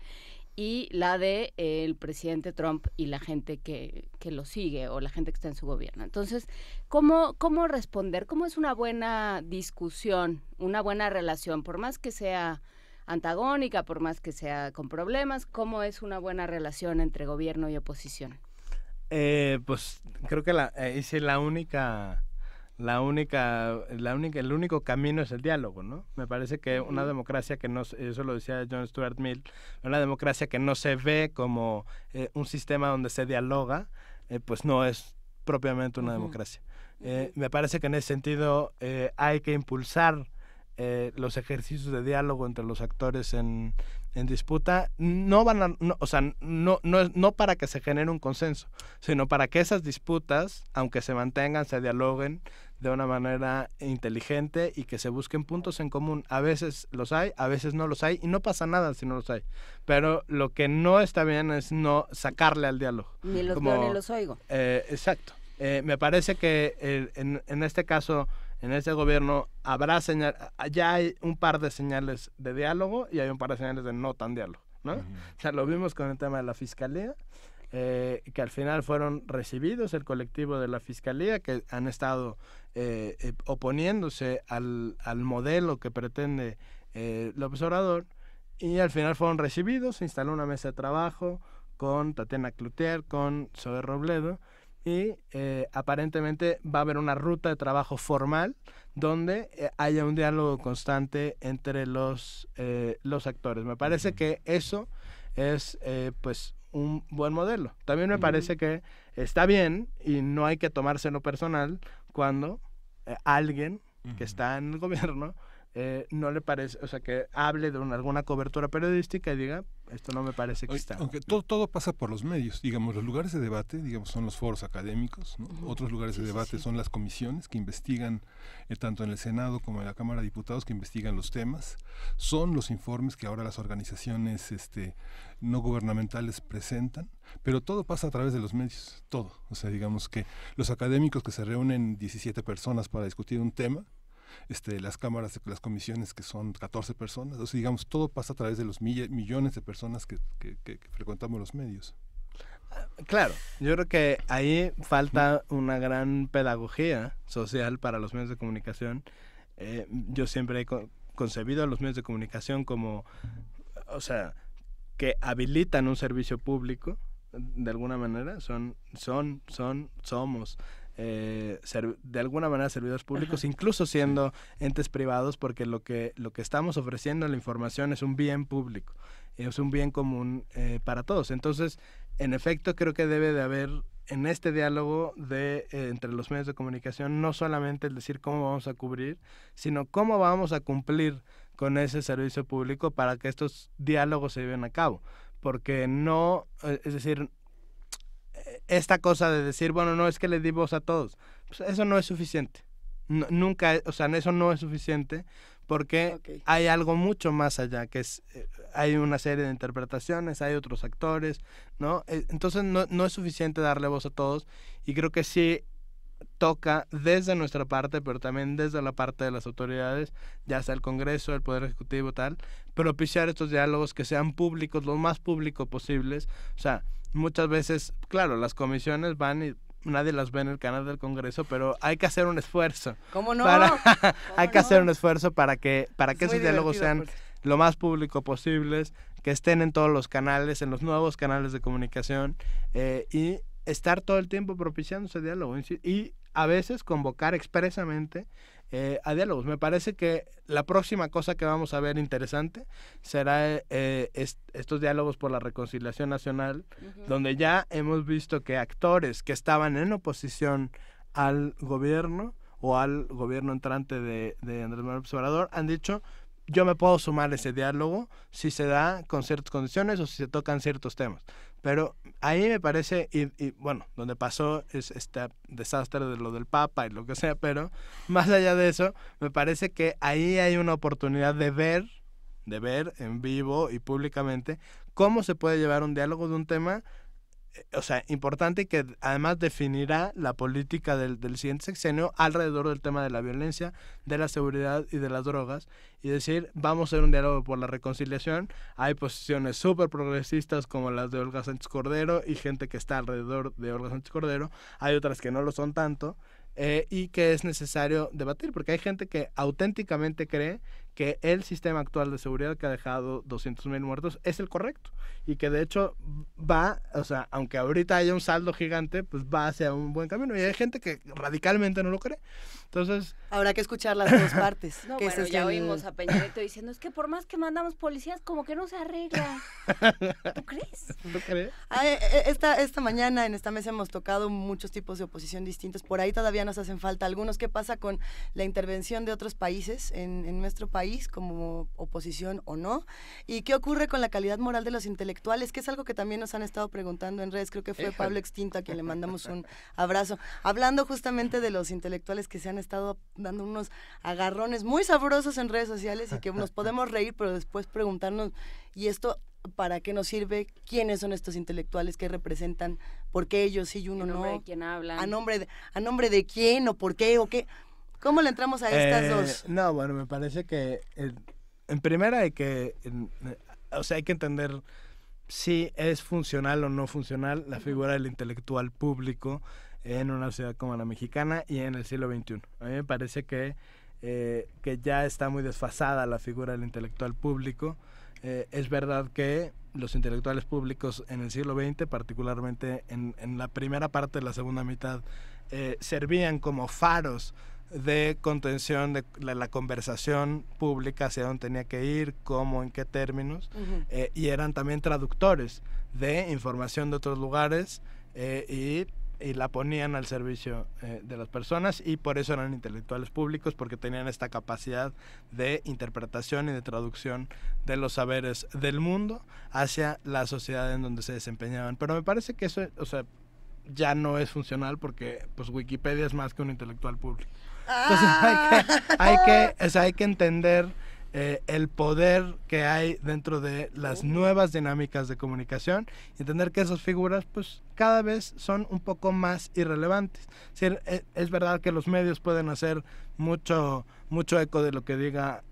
y la de el presidente Trump y la gente que lo sigue o la gente que está en su gobierno. Entonces, ¿cómo responder? ¿Cómo es una buena discusión, una buena relación, por más que sea antagónica, por más que sea con problemas? ¿Cómo es una buena relación entre gobierno y oposición? Pues creo que el único camino es el diálogo, ¿no? Me parece que una democracia que no, eso lo decía John Stuart Mill, una democracia que no se ve como un sistema donde se dialoga, pues no es propiamente una democracia. Me parece que en ese sentido hay que impulsar los ejercicios de diálogo entre los actores en disputa. No para que se genere un consenso, sino para que esas disputas, aunque se mantengan, se dialoguen de una manera inteligente y que se busquen puntos en común. A veces los hay, a veces no los hay, y no pasa nada si no los hay. Pero lo que no está bien es no sacarle al diálogo. Ni los veo ni los oigo. Exacto. Me parece que en este caso, en este gobierno, ya hay un par de señales de diálogo y hay un par de señales de no tan diálogo, ¿no? O sea, lo vimos con el tema de la fiscalía, que al final fueron recibidos el colectivo de la fiscalía, que han estado oponiéndose al modelo que pretende López Obrador, y al final fueron recibidos. Se instaló una mesa de trabajo con Tatiana Cloutier, con Zoe Robledo, y aparentemente va a haber una ruta de trabajo formal donde haya un diálogo constante entre los actores. Me parece que eso es pues un buen modelo. También me parece que está bien y no hay que tomárselo personal cuando alguien que está en el gobierno no le parece, o sea, que hable de alguna cobertura periodística y diga, esto no me parece que está. Aunque todo pasa por los medios, digamos, los lugares de debate, digamos, son los foros académicos, ¿no? Otros lugares de debate son las comisiones que investigan, tanto en el Senado como en la Cámara de Diputados, que investigan los temas, son los informes que ahora las organizaciones no gubernamentales presentan, pero todo pasa a través de los medios, todo. O sea, digamos que los académicos que se reúnen 17 personas para discutir un tema, las cámaras, las comisiones que son 14 personas, o sea, digamos, todo pasa a través de los millones de personas que frecuentamos los medios. Claro, yo creo que ahí falta una gran pedagogía social para los medios de comunicación. Yo siempre he concebido a los medios de comunicación como, o sea, que habilitan un servicio público, de alguna manera, somos de alguna manera servidores públicos, incluso siendo entes privados, porque lo que estamos ofreciendo, la información, es un bien público, es un bien común para todos. Entonces, en efecto, creo que debe de haber en este diálogo entre los medios de comunicación no solamente el decir cómo vamos a cubrir, sino cómo vamos a cumplir con ese servicio público para que estos diálogos se lleven a cabo, porque no, es decir, esta cosa de decir, bueno, no, es que le di voz a todos, pues eso no es suficiente. Nunca, o sea, eso no es suficiente, porque hay algo mucho más allá, que es, hay una serie de interpretaciones, hay otros actores, ¿no? Entonces no es suficiente darle voz a todos, y creo que sí toca desde nuestra parte, pero también desde la parte de las autoridades, ya sea el Congreso, el Poder Ejecutivo, tal, propiciar estos diálogos que sean públicos, lo más públicos posibles. O sea, muchas veces, claro, las comisiones van y nadie las ve en el canal del Congreso, pero hay que hacer un esfuerzo. ¿Cómo no? Hay que hacer un esfuerzo para que esos diálogos sean lo más público posibles, que estén en todos los canales, en los nuevos canales de comunicación, y estar todo el tiempo propiciando ese diálogo y a veces convocar expresamente a diálogos. Me parece que la próxima cosa que vamos a ver interesante será estos diálogos por la reconciliación nacional, donde ya hemos visto que actores que estaban en oposición al gobierno o al gobierno entrante de Andrés Manuel López Obrador han dicho: yo me puedo sumar a ese diálogo si se da con ciertas condiciones o si se tocan ciertos temas. Pero ahí me parece, y bueno, donde pasó es este desastre de lo del Papa y lo que sea, pero más allá de eso, me parece que ahí hay una oportunidad de ver de ver en vivo y públicamente cómo se puede llevar un diálogo de un tema, o sea, importante, y que además definirá la política del siguiente sexenio alrededor del tema de la violencia, de la seguridad y de las drogas, y decir, vamos a hacer un diálogo por la reconciliación. Hay posiciones súper progresistas como las de Olga Sánchez Cordero y gente que está alrededor de Olga Sánchez Cordero, hay otras que no lo son tanto, y que es necesario debatir, porque hay gente que auténticamente cree que el sistema actual de seguridad que ha dejado 200,000 muertos es el correcto, y que de hecho va, o sea, aunque ahorita haya un saldo gigante, pues va hacia un buen camino, y hay gente que radicalmente no lo cree. Entonces habrá que escuchar las dos partes. No, bueno, ya oímos a Peña Nieto diciendo, es que por más que mandamos policías, como que no se arregla. ¿Tú crees? ¿Tú crees? Esta mañana en esta mesa hemos tocado muchos tipos de oposición distintos. Por ahí todavía nos hacen falta algunos. ¿Qué pasa con la intervención de otros países en nuestro país, como oposición o no? ¿Y qué ocurre con la calidad moral de los intelectuales? Que es algo que también nos han estado preguntando en redes. Creo que fue Pablo Extinto a quien le mandamos un abrazo. Hablando justamente de los intelectuales que se han estado dando unos agarrones muy sabrosos en redes sociales y que nos podemos reír, pero después preguntarnos, ¿y esto para qué nos sirve? ¿Quiénes son estos intelectuales? ¿Qué representan? ¿Por qué ellos sí y uno no? ¿En nombre de quién hablan? ¿A nombre de quién o por qué o qué? ¿Cómo le entramos a estas dos? No, bueno, me parece que en primera hay que entender si es funcional o no funcional la figura del intelectual público en una sociedad como la mexicana y en el siglo XXI. A mí me parece que ya está muy desfasada la figura del intelectual público. Es verdad que los intelectuales públicos en el siglo XX, particularmente en la primera parte de la segunda mitad, servían como faros de contención de la conversación pública, hacia dónde tenía que ir, cómo, en qué términos, y eran también traductores de información de otros lugares, y la ponían al servicio de las personas, y por eso eran intelectuales públicos, porque tenían esta capacidad de interpretación y de traducción de los saberes del mundo hacia la sociedad en donde se desempeñaban. Pero me parece que eso, o sea, ya no es funcional, porque pues Wikipedia es más que un intelectual público. Entonces hay que entender el poder que hay dentro de las nuevas dinámicas de comunicación, y entender que esas figuras pues cada vez son un poco más irrelevantes. Es verdad que los medios pueden hacer mucho eco de lo que diga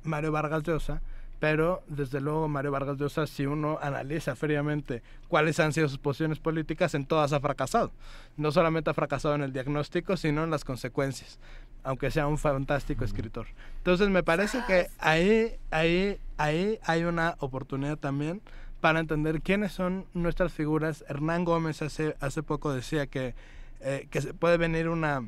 Mario Vargas Llosa, pero desde luego Mario Vargas Llosa, si uno analiza fríamente cuáles han sido sus posiciones políticas, en todas ha fracasado. No solamente ha fracasado en el diagnóstico, sino en las consecuencias, aunque sea un fantástico escritor. Entonces me parece que ahí hay una oportunidad también para entender quiénes son nuestras figuras. Hernán Gómez hace poco decía que se puede venir una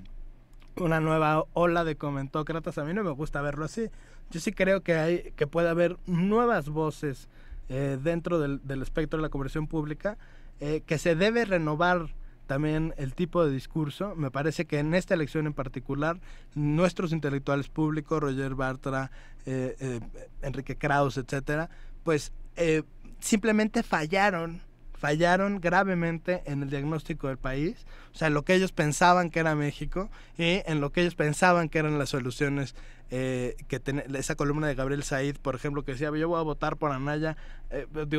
nueva ola de comentócratas. A mí no me gusta verlo así. Yo sí creo que puede haber nuevas voces dentro del espectro de la conversación pública, que se debe renovar también el tipo de discurso. Me parece que en esta elección en particular, nuestros intelectuales públicos, Roger Bartra, Enrique Krauss, etcétera, pues simplemente fallaron gravemente en el diagnóstico del país, o sea, lo que ellos pensaban que era México y en lo que ellos pensaban que eran las soluciones, esa columna de Gabriel Said, por ejemplo, que decía, yo voy a votar por Anaya,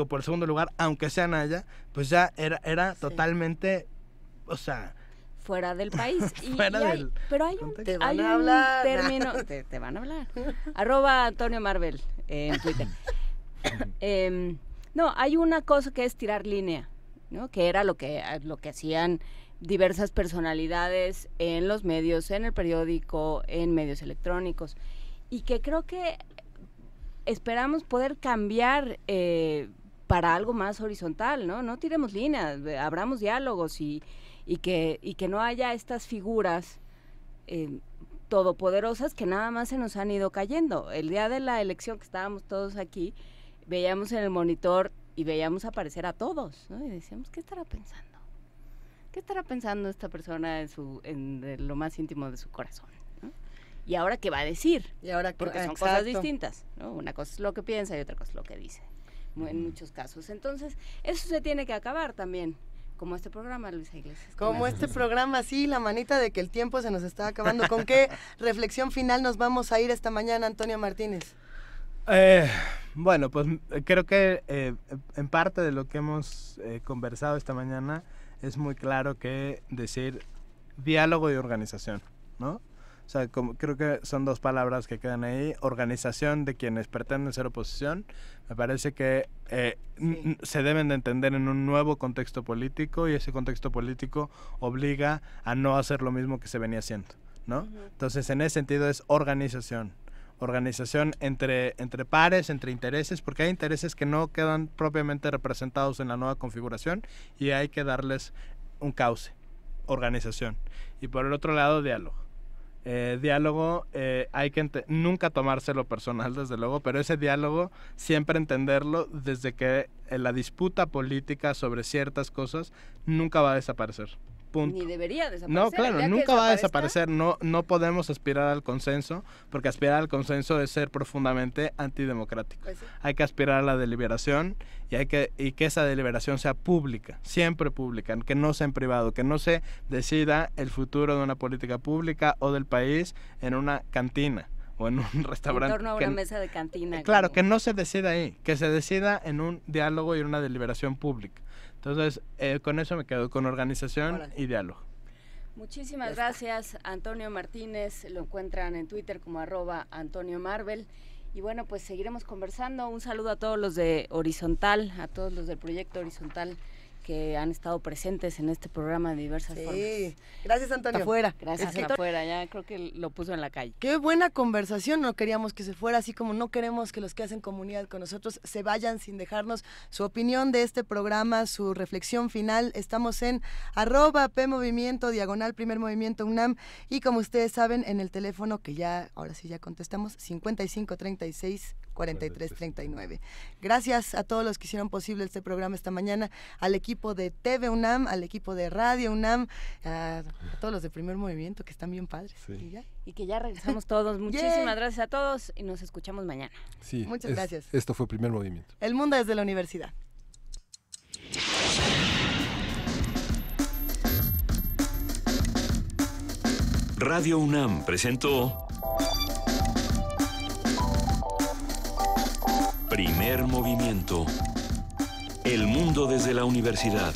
por el segundo lugar, aunque sea Anaya, pues ya era sí, totalmente, o sea, fuera del país. Pero hay un término, te van a hablar, @Antonio Marvel en Twitter. No, hay una cosa que es tirar línea, ¿no? Que era lo que hacían diversas personalidades en los medios, en el periódico, en medios electrónicos, y que creo que esperamos poder cambiar para algo más horizontal, ¿no? No tiremos líneas, abramos diálogos y que no haya estas figuras todopoderosas que nada más se nos han ido cayendo. El día de la elección, que estábamos todos aquí, veíamos en el monitor y veíamos aparecer a todos, ¿no? Y decíamos, ¿qué estará pensando? ¿Qué estará pensando esta persona en lo más íntimo de su corazón, ¿no? ¿Y ahora qué va a decir? Porque son cosas distintas, ¿no? Una cosa es lo que piensa y otra cosa es lo que dice, en muchos casos. Entonces, eso se tiene que acabar también. Como este programa, Luisa Iglesias. Como este programa, sí, la manita de que el tiempo se nos está acabando. ¿Con qué reflexión final nos vamos a ir esta mañana, Antonio Martínez? Bueno, pues creo que en parte de lo que hemos conversado esta mañana es muy claro que decir diálogo y organización, ¿no? O sea, creo que son dos palabras que quedan ahí. Organización de quienes pretenden ser oposición. Me parece que se deben de entender en un nuevo contexto político y ese contexto político obliga a no hacer lo mismo que se venía haciendo, ¿no? Entonces, en ese sentido es organización. Organización entre pares, entre intereses, porque hay intereses que no quedan propiamente representados en la nueva configuración y hay que darles un cauce. Organización. Y por el otro lado, diálogo. Diálogo, hay que nunca tomárselo personal, desde luego, pero ese diálogo siempre entenderlo desde que la disputa política sobre ciertas cosas nunca va a desaparecer. Punto. Ni debería desaparecer. No, claro, nunca va a desaparecer. No podemos aspirar al consenso, porque aspirar al consenso es ser profundamente antidemocrático. Pues sí. Hay que aspirar a la deliberación y que esa deliberación sea pública, siempre pública, que no sea en privado, que no se decida el futuro de una política pública o del país en una cantina o en un restaurante. En torno a una mesa de cantina. Claro, que no se decida ahí, que se decida en un diálogo y en una deliberación pública. Entonces, con eso me quedo, con organización y diálogo. Muchísimas gracias, Antonio Martínez. Lo encuentran en Twitter como @AntonioMarvel. Y bueno, pues seguiremos conversando. Un saludo a todos los de Horizontal, a todos los del proyecto Horizontal que han estado presentes en este programa de diversas formas. Gracias, Antonio. Afuera. Gracias, afuera. Ya creo que lo puso en la calle. Qué buena conversación. No queríamos que se fuera, así como no queremos que los que hacen comunidad con nosotros se vayan sin dejarnos su opinión de este programa, su reflexión final. Estamos en @PMovimiento, /Primer Movimiento UNAM. Y como ustedes saben, en el teléfono que ya, ahora sí ya contestamos, 5536-4339. Gracias a todos los que hicieron posible este programa esta mañana, al equipo de TV UNAM, al equipo de Radio UNAM, a todos los de Primer Movimiento que están bien padres. Sí. Y que ya regresamos todos. Muchísimas gracias a todos y nos escuchamos mañana. Sí, muchas gracias. Esto fue Primer Movimiento. El mundo desde la universidad. Radio UNAM presentó Primer Movimiento. El mundo desde la universidad.